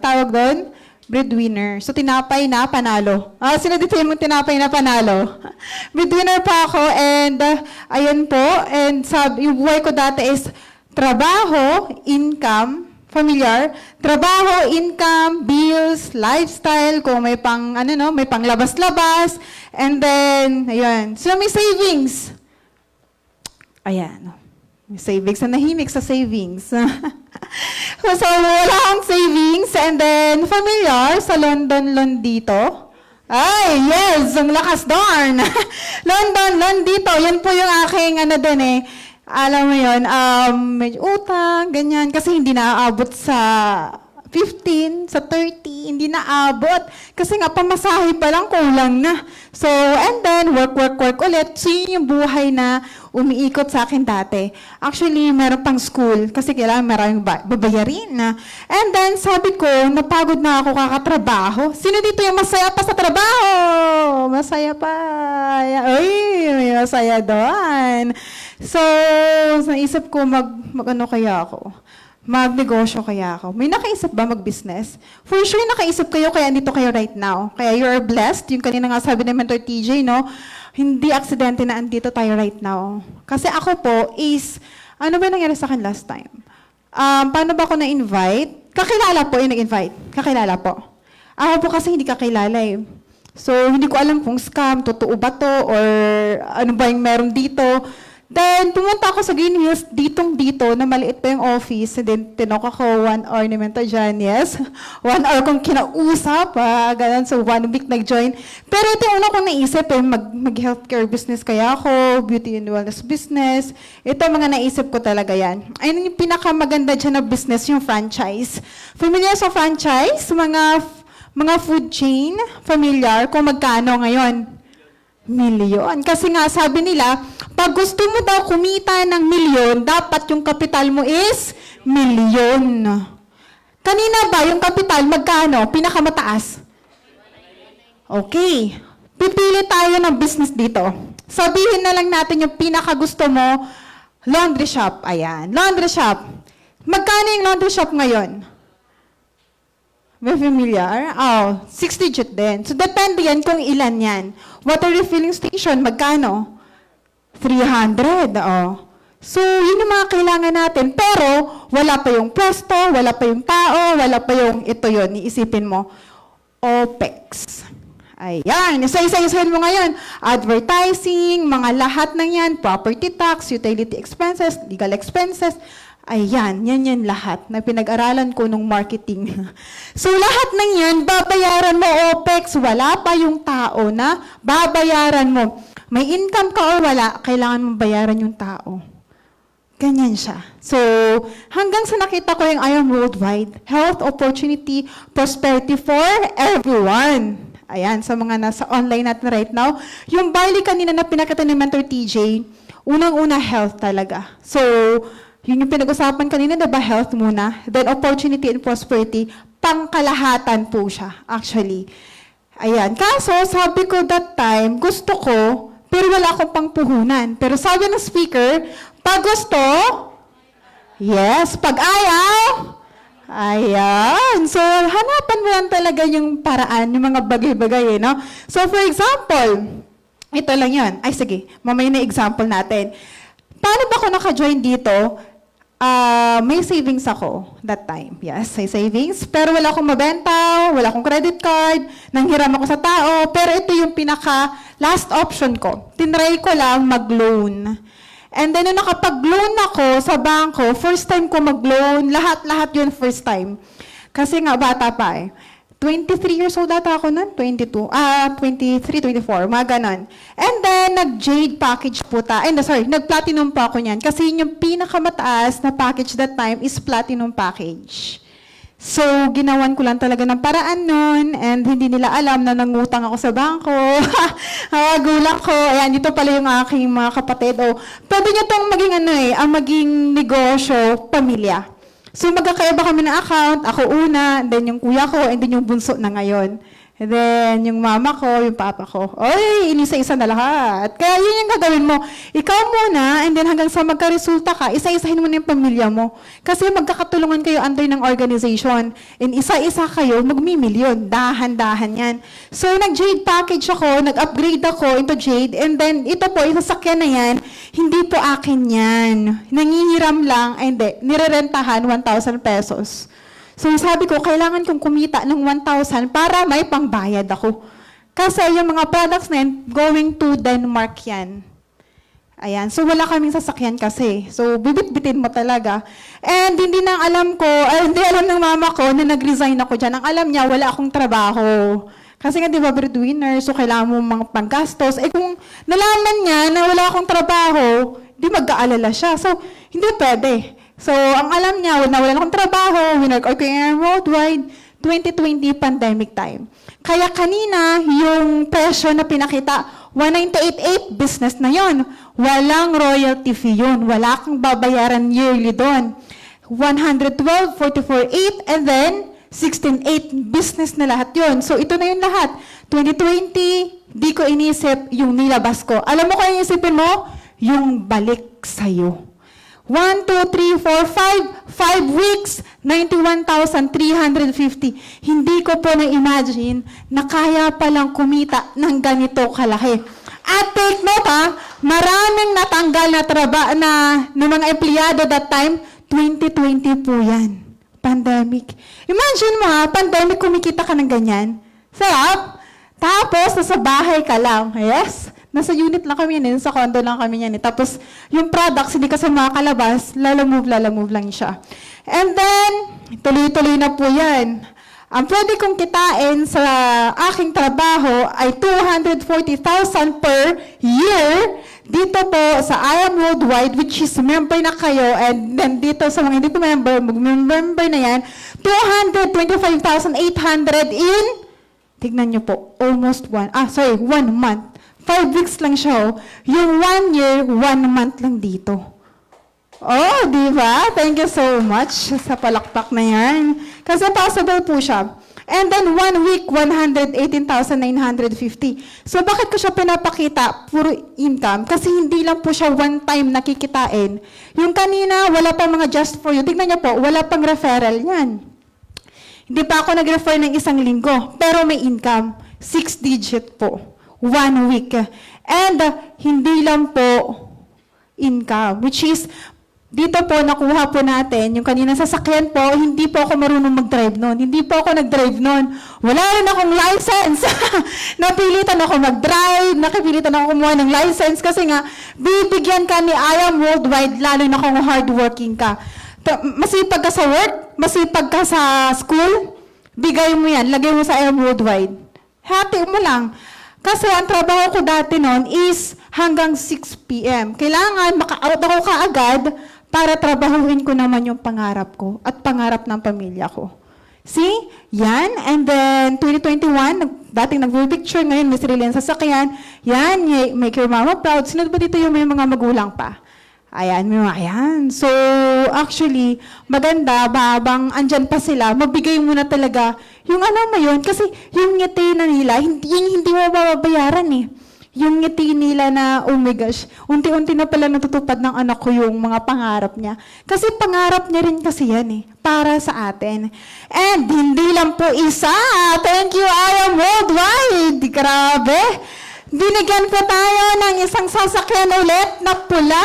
tawag doon? Breadwinner. So, tinapay na panalo. Sino dito yung tinapay na panalo? Breadwinner pa ako and ayan po. And yung buhay ko dati is trabaho, income, familiar, trabaho, income, bills, lifestyle, kung may pang, may pang labas-labas, and then, ayun. So, may savings. Ayan. May savings. Nahimik sa savings. So, wala akong savings, and then, familiar, sa London dito. Ay, yes! Ang lakas doon! London dito. Yan po yung aking, alam mo yun, medyo utang, ganyan. Kasi hindi naaabot sa 15, sa 30, hindi naaabot. Kasi nga, pamasahe pa lang, kulang na. So, and then, work ulit. So, yun yung buhay na umiikot sa akin dati. Actually, meron pang school. Kasi kailangan maraming babayarin na. And then, sabi ko, napagod na ako kakatrabaho. Sino dito yung masaya pa sa trabaho? Masaya pa. Ay, may masaya doon. So, naisip ko kaya ako? Magnegosyo kaya ako? May nakaisip ba mag-business? For sure, nakaisip kayo kaya andito kayo right now. Kaya you are blessed. Yung kanina nga sabi ng Mentor TJ, no? Hindi aksidente na andito tayo right now. Kasi ako po is, ano ba nangyari sa akin last time? Paano ba ako na-invite? Kakilala po yung nag-invite. Kakilala po. Ako po kasi hindi kakilala eh. So, hindi ko alam kung scam, totoo ba to, or ano ba yung meron dito. Then, pumunta ako sa Green Hills, dito, na maliit pa yung office. And then, tinok ako 1 hour ni Mentor Jan, yes. 1 hour kong kinausap, ganun. So, 1 week nag-join. Pero ito yung una kong naisip, mag-healthcare business kaya ako, beauty and wellness business. Ito mga naisip ko talaga yan. Ayun yung pinakamaganda dyan na business, yung franchise. Familiar sa franchise? Mga food chain, familiar, kung magkano ngayon? Milyon. Kasi nga, sabi nila, Pag gusto mo daw kumita ng milyon, dapat yung kapital mo is milyon. Kanina ba yung kapital magkano? Pinakamataas? Okay. Pipili tayo ng business dito. Sabihin na lang natin yung pinakagusto mo, laundry shop. Ayan, laundry shop. Magkano yung laundry shop ngayon? May familiar? Oh, 6 digit din. So, depende yan kung ilan yan. Water refilling station, magkano? 300, oh. So, yun yung mga kailangan natin. Pero, wala pa yung pwesto, wala pa yung tao, wala pa yung ito yun. Iisipin mo, OPEX. Ayan, isa-isahin mo ngayon. Advertising, mga lahat ng yan, property tax, utility expenses, legal expenses. Ayan, yan lahat na pinag-aralan ko nung marketing. So, lahat ng yan, babayaran mo OPEX, wala pa yung tao na babayaran mo. May income ka o wala, kailangan mo bayaran yung tao. Ganyan siya. So, hanggang sa nakita ko yung I Am Worldwide, Health, Opportunity, Prosperity for Everyone. Ayan, sa mga nasa online natin right now. Yung barley kanina na pinakita ni Mentor TJ, unang-una health talaga. So, yun yung pinag-usapan kanina, diba? Health muna. Then opportunity and prosperity, pangkalahatan po siya, actually. Ayan. Kaso, sabi ko that time, gusto ko, pero wala akong pangpuhunan. Pero sabi ng speaker, pag gusto, yes. Pag ayaw, ayan. So, hanapan mo lang talaga yung paraan, yung mga bagay-bagay, no? So, for example, ito lang yun. Ay, sige, mamaya na example natin. Paano ba ako naka-join dito? May savings ako that time. Yes, may savings. Pero wala akong mabenta, wala akong credit card, nanghiram ako sa tao. Pero ito yung pinaka-last option ko. Tinry ko lang mag-loan. And then, nung nakapag-loan ako sa bangko, first time ko mag-loan, lahat yun first time. Kasi nga, bata pa eh. 23 years old ata ako nun, 23, 24, mga ganon. And then, nag-jade package po nag-platinum pa ako niyan. Kasi yung pinakamataas na package that time is platinum package. So, ginawan ko lang talaga ng paraan nun, and hindi nila alam na nangutang ako sa bangko. Gulang ko. Ayan, dito pala yung aking mga kapatid. Pwede niyo itong maging negosyo, pamilya. So, magkakaiba kami ng account. Ako una, then yung kuya ko, and then yung bunso na ngayon. And then, yung mama ko, yung papa ko. Oy, inisa-isa na lahat. Kaya yun yung gagawin mo. Ikaw muna, and then hanggang sa magka-resulta ka, isa-isahin mo na yung pamilya mo. Kasi magkakatulungan kayo under ng organization. And isa-isa kayo, magmimilyon. Dahan-dahan yan. So, nag-Jade package ako, nag-upgrade ako into Jade, and then, ito po, yung sasakyan na yan, hindi po akin yan. Nangihiram lang, ay hindi, nirerentahan 1,000 pesos. So, sabi ko, kailangan kong kumita ng 1,000 para may pangbayad ako. Kasi yung mga products na yan, going to Denmark yan. Ayan. So, wala kaming sasakyan kasi. So, bibit-bitin mo talaga. And hindi nang alam ko, hindi alam ng mama ko na nag-resign ako dyan. Ang alam niya, wala akong trabaho. Kasi nga, di ba, breadwinner, so kailangan mo mga panggastos. Kung nalaman niya na wala akong trabaho, di mag-aalala siya. So, hindi pwede. So, ang alam niya, wala akong trabaho, winark or kaya worldwide, 2020 pandemic time. Kaya kanina, yung presyo na pinakita, 198.8 business na yon. Walang royalty fee yun. Wala kang babayaran yearly doon. 112.44.8 and then 16.8 business na lahat yon. So, ito na yung lahat. 2020, di ko inisip yung nilabas ko. Alam mo kung inisipin mo? Yung balik sa'yo. 1, 2, 3, 4, 5 weeks, 91,350. Hindi ko po na-imagine na kaya palang kumita ng ganito kalaki. At take note maraming natanggal na ng mga empleyado that time, 2020 po yan. Pandemic. Imagine mo pandemic kumikita ka ng ganyan. Sarap. Tapos, nasa bahay ka lang. Yes? Nasa unit lang kami yan, sa condo lang kami yan. Tapos, yung products, hindi kasi makakalabas, lalamove lang siya. And then, tuloy-tuloy na po yan. Ang pwede kong kitain sa aking trabaho ay 240,000 per year dito po sa I Am Worldwide, which is member na kayo, and then dito sa mga hindi po member, mag-member na yan, 225,800 in, tignan nyo po, almost 1 month. 5 weeks lang siya. Oh. Yung 1 year, 1 month lang dito. Oh, di ba? Thank you so much sa palakpak na yan. Kasi possible po siya. And then 1 week, 118,950. So bakit ko siya pinapakita? Puro income. Kasi hindi lang po siya one time nakikitain. Yung kanina, wala pang mga just for you. Tignan niyo po, wala pang referral yan. Hindi pa ako nag-refer ng 1 linggo. Pero may income. 6 digit po. 1 week. And hindi lang po income. Which is, dito po, nakuha po natin, yung kanina sasakyan po, hindi po ako marunong mag-drive noon. Hindi po ako nag-drive noon. Wala rin akong license. Napilitan ako mag-drive, nakipilitan ako kumuha ng license kasi nga, bibigyan ka ni I Am Worldwide, lalo na kung hardworking ka. Masipag ka sa work, masipag ka sa school, bigay mo yan, lagay mo sa I Am Worldwide. Hati mo lang. Kasi ang trabaho ko dati noon is hanggang 6 p.m. Kailangan maka-out ako kaagad para trabahuin ko naman yung pangarap ko at pangarap ng pamilya ko. See? Yan. And then, 2021, dating nag-picture, ngayon may sarili ang sasakyan. Yan, make your mama proud. Sino ba dito yung may mga magulang pa? Ayan, may mga, ayan. So, actually, maganda, habang andyan pa sila, magbigay mo na talaga yung ano mo yun. Kasi yung ngiti na nila, hindi mo mababayaran eh. Yung ngiti nila na, oh my gosh, unti-unti na pala natutupad ng anak ko yung mga pangarap niya. Kasi pangarap niya rin kasi yan eh, para sa atin. And hindi lang po isa, thank you, I Am Worldwide. Grabe. Binigyan po tayo ng isang sasakyan ulit na pula.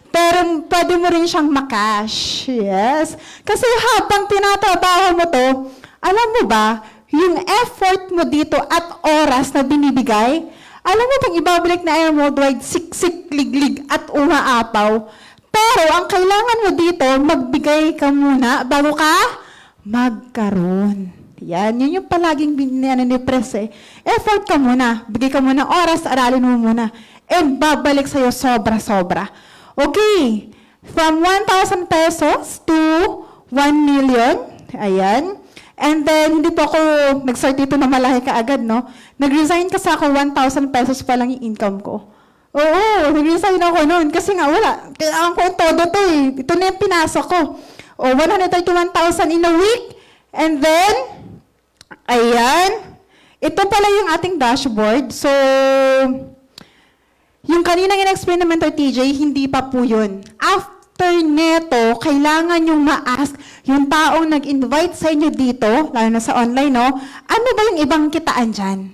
Pero pwede mo rin siyang makash. Yes. Kasi habang tinatrabaho mo to, alam mo ba, yung effort mo dito at oras na binibigay, alam mo bang ibabalik na I Am Worldwide, siksik, liglig at umaapaw. Pero ang kailangan mo dito, magbigay ka muna bago ka magkaroon. Yan, yun yung palaging ni-press eh. Effort ka muna, bigay ka muna oras, aralin mo muna. And babalik sa'yo sobra-sobra. Okay, from 1,000 pesos to 1 million. Ayan. And then, hindi po ako nag-start dito na malaki kaagad, no? Nag-resign kasi ako, 1,000 pesos pa lang yung income ko. Oo, nag-resign ako noon. Kasi nga, wala. Kailangan ko yung todo to eh. Ito na yung pinasok ko. O, 131,000 in a week. And then, ayan. Ito pala yung ating dashboard. So, yung kaninang in-explain ng Mentor TJ, hindi pa po yun. After neto, kailangan yung ma-ask yung taong nag-invite sa inyo dito, lalo na sa online, no? Ano ba yung ibang kitaan dyan?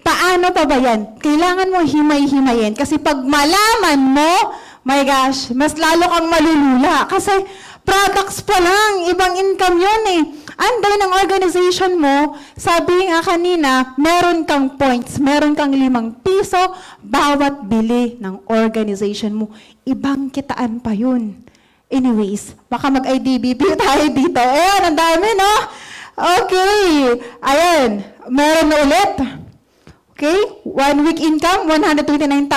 Paano pa ba yan? Kailangan mo himay-himayin. Kasi pag malaman mo, my gosh, mas lalo kang malulula. Kasi products pa lang, ibang income yun eh. Under ng organization mo, sabi nga kanina, meron kang points, meron kang 5 piso bawat bili ng organization mo. Ibang kitaan pa yun. Anyways, baka mag-IDBP tayo dito. Ayan, ang dami, no? Okay. Ayan, meron na ulit. Okay? 1 week income, 129,000.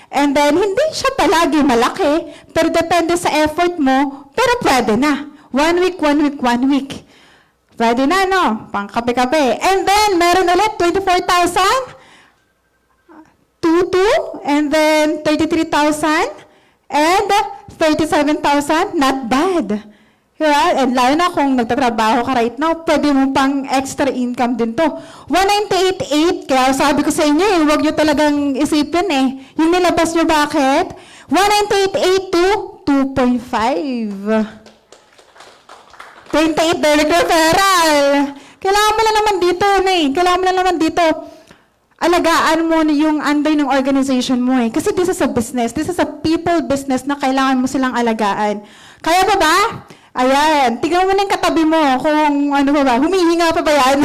And then, hindi siya palagi malaki, pero depende sa effort mo, pero pwede na. 1 week, 1 week, 1 week. Pwede na, no? Pang kape-kape. And then, meron ulit, 24,000. 22, and then 33,000, and 37,000. Not bad. Yeah, and lalo na kung nagtatrabaho ka right now, pwede mo pang extra income din to. 198,800, kaya sabi ko sa inyo, huwag nyo talagang isipin eh. Yung nilabas nyo bakit? 198,800 to 2.5. 28 direct referral. Kailangan mo lang naman dito, Nay. Kailangan mo lang naman dito. Alagaan mo yung under ng organization mo eh. Kasi this is a business. This is a people business na kailangan mo silang alagaan. Kaya pa ba? Ayan. Tignan mo na yung katabi mo kung ano pa ba. Humihinga pa ba yan?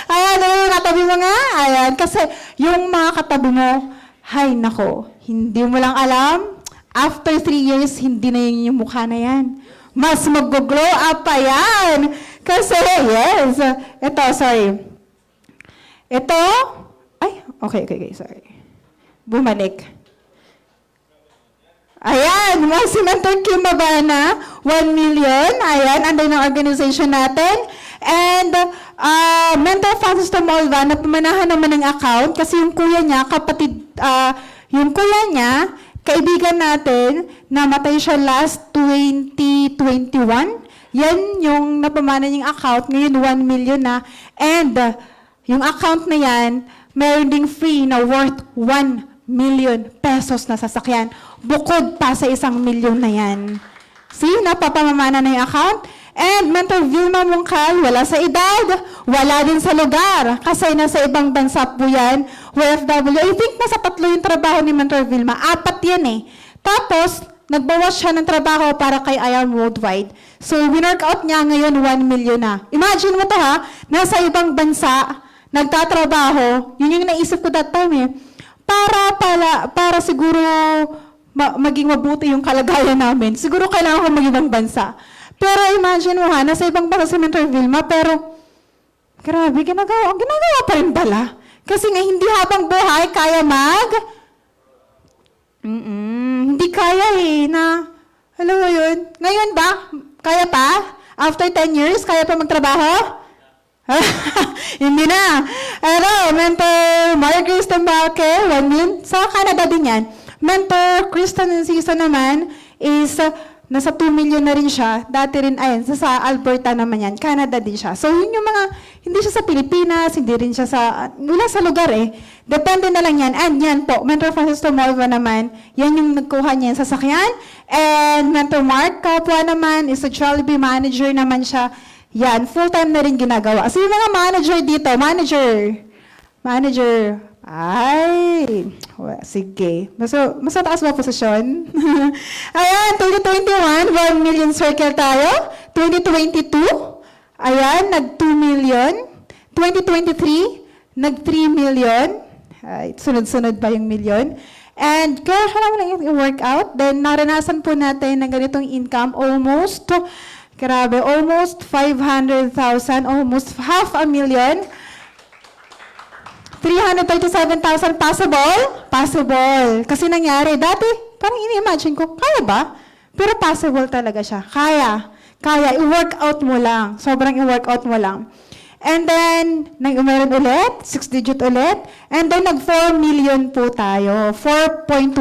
Ayan, yung katabi mo nga. Ayan. Kasi yung mga katabi mo, hay nako, hindi mo lang alam. After 3 years, hindi na yung mukha na yan. Mas mag-glow up pa yan. Kasi, yes. Ito, sorry. Ito, ay, okay, sorry. Bumalik. Ayan, si Mentor Kim Mabana, 1 million. Ayan, under ng organization natin. And Mentor Francis Tomolva, napamanahan naman ng account kasi yung kuya niya, kaibigan natin, namatay siya last 2021. Yan yung napamana niyang account. Ngayon, 1 million na. And yung account na yan, meron ding free na worth 1 million pesos na sasakyan. Bukod pa sa 1 million na yan. See, napapamamana na yung account. And Mentor Vilma Mungkal, wala sa edad, wala din sa lugar. Kasi nasa ibang bansa po yan, OFW. I think nasa 3 yung trabaho ni Mentor Vilma. 4 yan eh. Tapos, nagbawas siya ng trabaho para kay Ion Worldwide. So, winworkout niya ngayon 1 million na. Imagine mo to ha, nasa ibang bansa, nagtatrabaho, yun yung naisip ko that time eh. Para siguro maging mabuti yung kalagayan namin. Siguro kailangan ko mag-ibang bansa. Pero imagine mo ha, nasa ibang bansa si Mentor Vilma, pero grabe, ginagawa pa rin pala. Kasi nga hindi habang buhay, kaya hindi kaya eh, na, alam mo yun, ngayon ba, kaya pa? After 10 years, kaya pa magtrabaho? Hindi na. Pero, Mentor Margaret Stambake, 1 million, sa Canada din yan. Mentor Kristen Enciso naman is, nasa 2 million na rin siya. Dati rin, ayun, sa Alberta naman yan. Canada din siya. So, yun yung mga, hindi siya sa Pilipinas, hindi rin siya wala sa lugar eh. Depende na lang yan. And yan po, Mentor Francis Tomolva naman, yan yung nagkuha niya sa sasakyan. And Mentor Mark Capua naman, is a Jollibee manager naman siya. Yan, full-time na rin ginagawa. So, yung mga manager dito, manager, ay, sige. Mas taas ba posisyon? Ayan, 2021, 1 million circle tayo. 2022, ayan, nag 2 million. 2023, nag 3 million. Ay, sunod-sunod pa yung million. And kaya siya naman yung workout. Then, naranasan po natin ng ganitong income, almost 500,000, almost 500,000. 337,000 possible. Kasi nangyari, dati, parang ini-imagine ko, kaya ba? Pero possible talaga siya. Kaya, i-workout mo lang. Sobrang i-workout mo lang. And then, meron ulit, 6-digit ulit. And then, nag-4 million po tayo. 4.1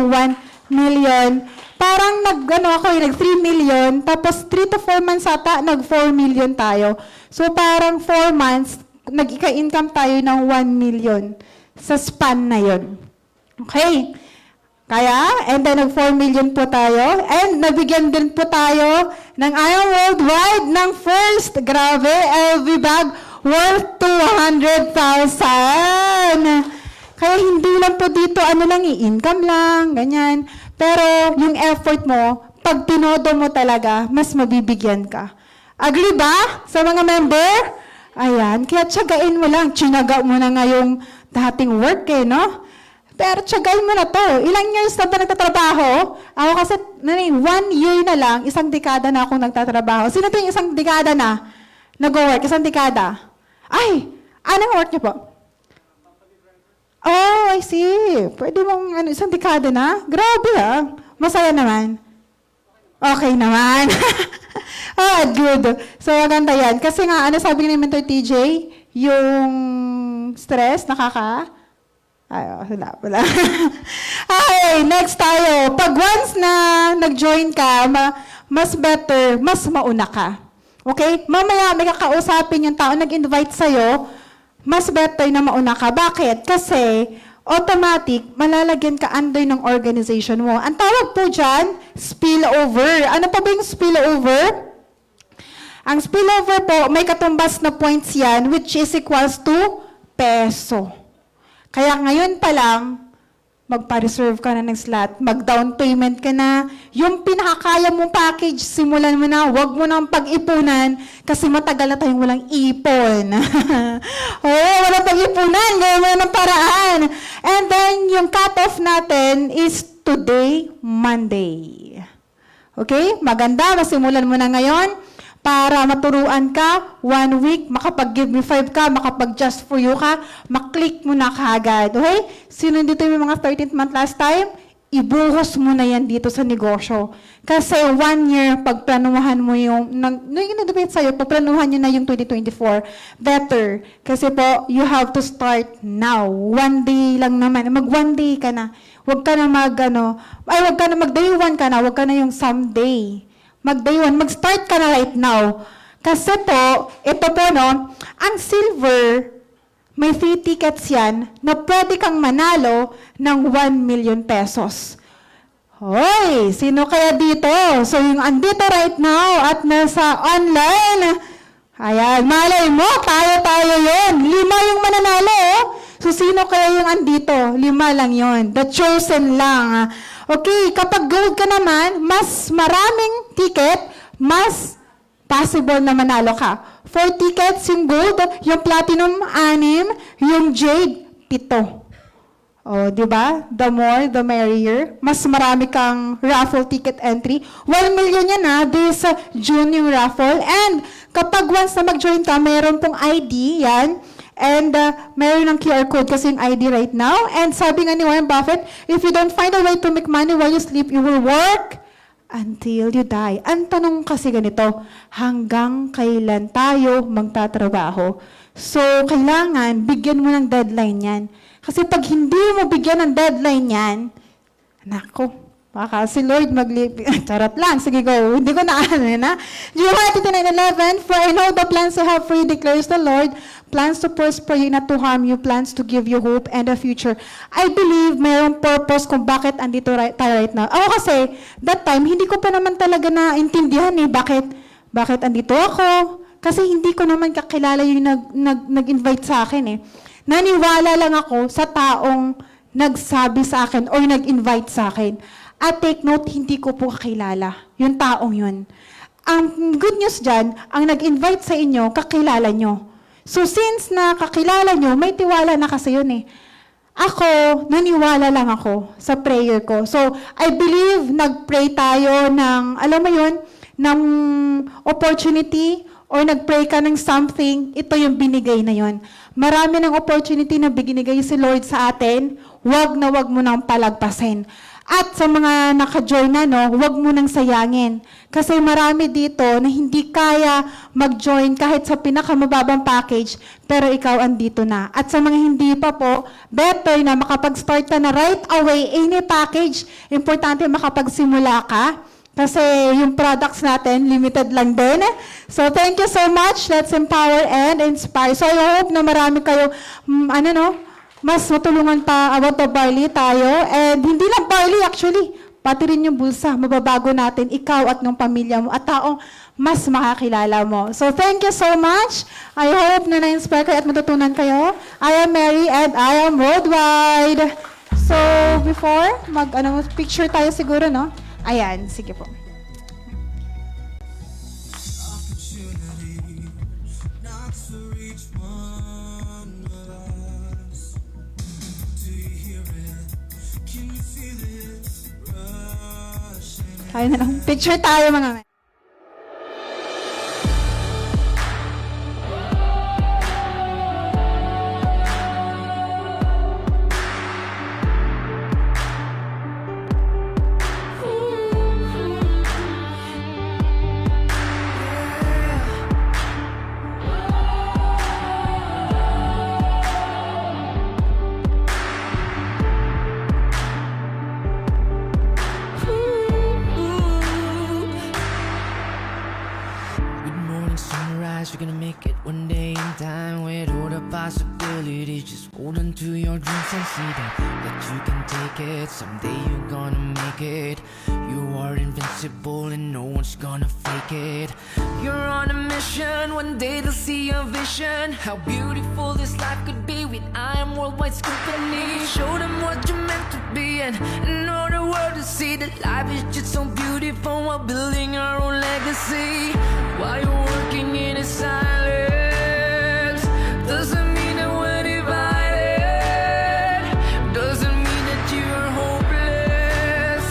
million. Parang nag-3 million, tapos 3 to 4 months ata, nag-4 million tayo. So, parang 4 months, nag-income tayo ng 1 million sa span na yon. Okay? Kaya, and then nag-4 million po tayo. And nabigyan din po tayo ng Ion Worldwide ng first, grabe, LV bag worth 200,000. Kaya hindi lang po dito, i-income lang, ganyan. Pero yung effort mo, pag tinodo mo talaga, mas mabibigyan ka. Agree ba sa mga member? Ayan, kaya tiyagain mo lang. Tinaga mo na nga yung dating work eh, no? Pero tiyagain mo na to. Ilang years na ba nagtatrabaho? Ako kasi, 1 year na lang, 1 dekada na akong nagtatrabaho. Sino to yung 1 dekada na nag-work? 1 dekada? Ay, anong work niyo po? Oh, I see. Pwede mong 1 dekada na? Grabe ah. Masaya naman. Okay naman. Good. So, maganda yan. Kasi nga, sabi ni Mentor TJ, yung stress, wala. Okay, next tayo. Pag once na nag-join ka, mas better, mas mauna ka. Okay? Mamaya, may kakausapin yung tao nag-invite sa'yo, mas better na mauna ka. Bakit? Kasi, automatic, malalagyan ka under ng organization mo. Ang tawag po dyan, spillover. Ano pa ba yung spillover? Ang spillover po, may katumbas na points yan, which is equals to peso. Kaya ngayon pa lang, magpa-reserve ka na ng slot, mag-down payment ka na, yung pinakakaya mong package, simulan mo na, huwag mo nang pag-ipunan, kasi matagal na tayong walang ipon. Walang pag-ipunan, gawin mo ng paraan. And then, yung cut-off natin is today, Monday. Okay? Maganda, masimulan mo na ngayon, para maturuan ka, 1 week, makapag-give me 5 ka, makapag-just for you ka, maklik mo na kaagad. Okay? Sino dito yung mga 13th month last time? ibuhos mo na yan dito sa negosyo. Kasi 1 year, pagplanuhan mo yung, sa'yo, pagplanuhan nyo na yung 2024, better. Kasi po, you have to start now. 1 day lang naman. Mag 1 day ka na. Huwag ka na mag day 1 ka na. Huwag ka na yung someday. Mag day 1. Mag-start ka na right now. Kasi po, ito po, no, ang silver, may free tickets yan na pwede kang manalo ng 1 million pesos. Hoy, sino kaya dito? So, yung andito right now at nasa online, ayan, malay mo, tayo yun. 5 yung mananalo, oh. So, sino kaya yung andito? 5 lang yun. The chosen lang. Okay, kapag gold ka naman, mas maraming ticket, mas possible na manalo ka. 4 tickets, yung gold, yung platinum, 6, yung jade, 7. O, di ba? The more, the merrier. Mas marami kang raffle ticket entry. 1 million yan na, this June yung raffle. And kapag once na mag-join ka, mayroon pong ID, yan. And mayroon ng QR code kasi yung ID right now. And sabi nga ni Warren Buffett, if you don't find a way to make money while you sleep, you will work until you die. Ang tanong kasi ganito, hanggang kailan tayo magtatrabaho? So, kailangan bigyan mo ng deadline yan. Kasi pag hindi mo bigyan ng deadline yan, nako, baka si Lord charot lang, sige go, hindi ko na na. Jeremiah 29:11, for I know the plans I have for you, declares the Lord, plans to prosper you, not to harm you, plans to give you hope and a future. I believe mayroong purpose kung bakit andito tayo right now. Ako kasi, that time, hindi ko pa naman talaga naintindihan bakit andito ako. Kasi hindi ko naman kakilala yung nag-invite sa akin eh. Naniwala lang ako sa taong nagsabi sa akin or nag-invite sa akin. At take note, hindi ko po kakilala yung taong yun. Ang good news dyan, ang nag-invite sa inyo, kakilala nyo. So since nakakilala nyo, may tiwala na kasi yun eh. Ako, naniwala lang ako sa prayer ko. So I believe nag-pray tayo ng, alam mo yun, ng opportunity or nag-pray ka ng something, ito yung binigay na yun. Marami ng opportunity na binigay si Lord sa atin, wag mo nang palagpasin. At sa mga naka-join na, no, huwag mo nang sayangin. Kasi marami dito na hindi kaya mag-join kahit sa pinakamababang package, pero ikaw andito na. At sa mga hindi pa po, better na makapag-start ka na right away, any package. Importante makapagsimula ka. Kasi yung products natin, limited lang din. So thank you so much. Let's empower and inspire. So I hope na marami kayo, mas matulungan pa about the barley tayo. And hindi lang barley actually, pati rin yung bulsa. Mababago natin, ikaw at ng pamilya mo at taong mas makakilala mo. So thank you so much. I hope na na-inspire kayo at matutunan kayo. I am Mary and I am worldwide. So before, picture tayo siguro, no? Ayan, sige po. Tayo na lang. Picture tayo mga You're gonna make it one day in time with all the possibilities. Just hold on to your dreams and see that you can take it. Someday you're gonna make it. You are invincible and no one's gonna fake it. You're on a mission, one day they'll see your vision. How beautiful this life could be with I Am Worldwide's company. Show them what you're meant to be and all the world to see that life is just so beautiful while building our own legacy. While you're working in a silence, doesn't mean that we're divided. Doesn't mean that you're hopeless.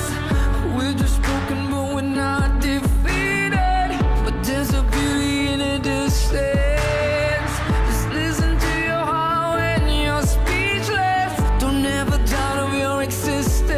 We're just broken, but we're not defeated. But there's a beauty in a distance. Just listen to your heart when you're speechless. Don't ever doubt of your existence.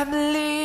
I believe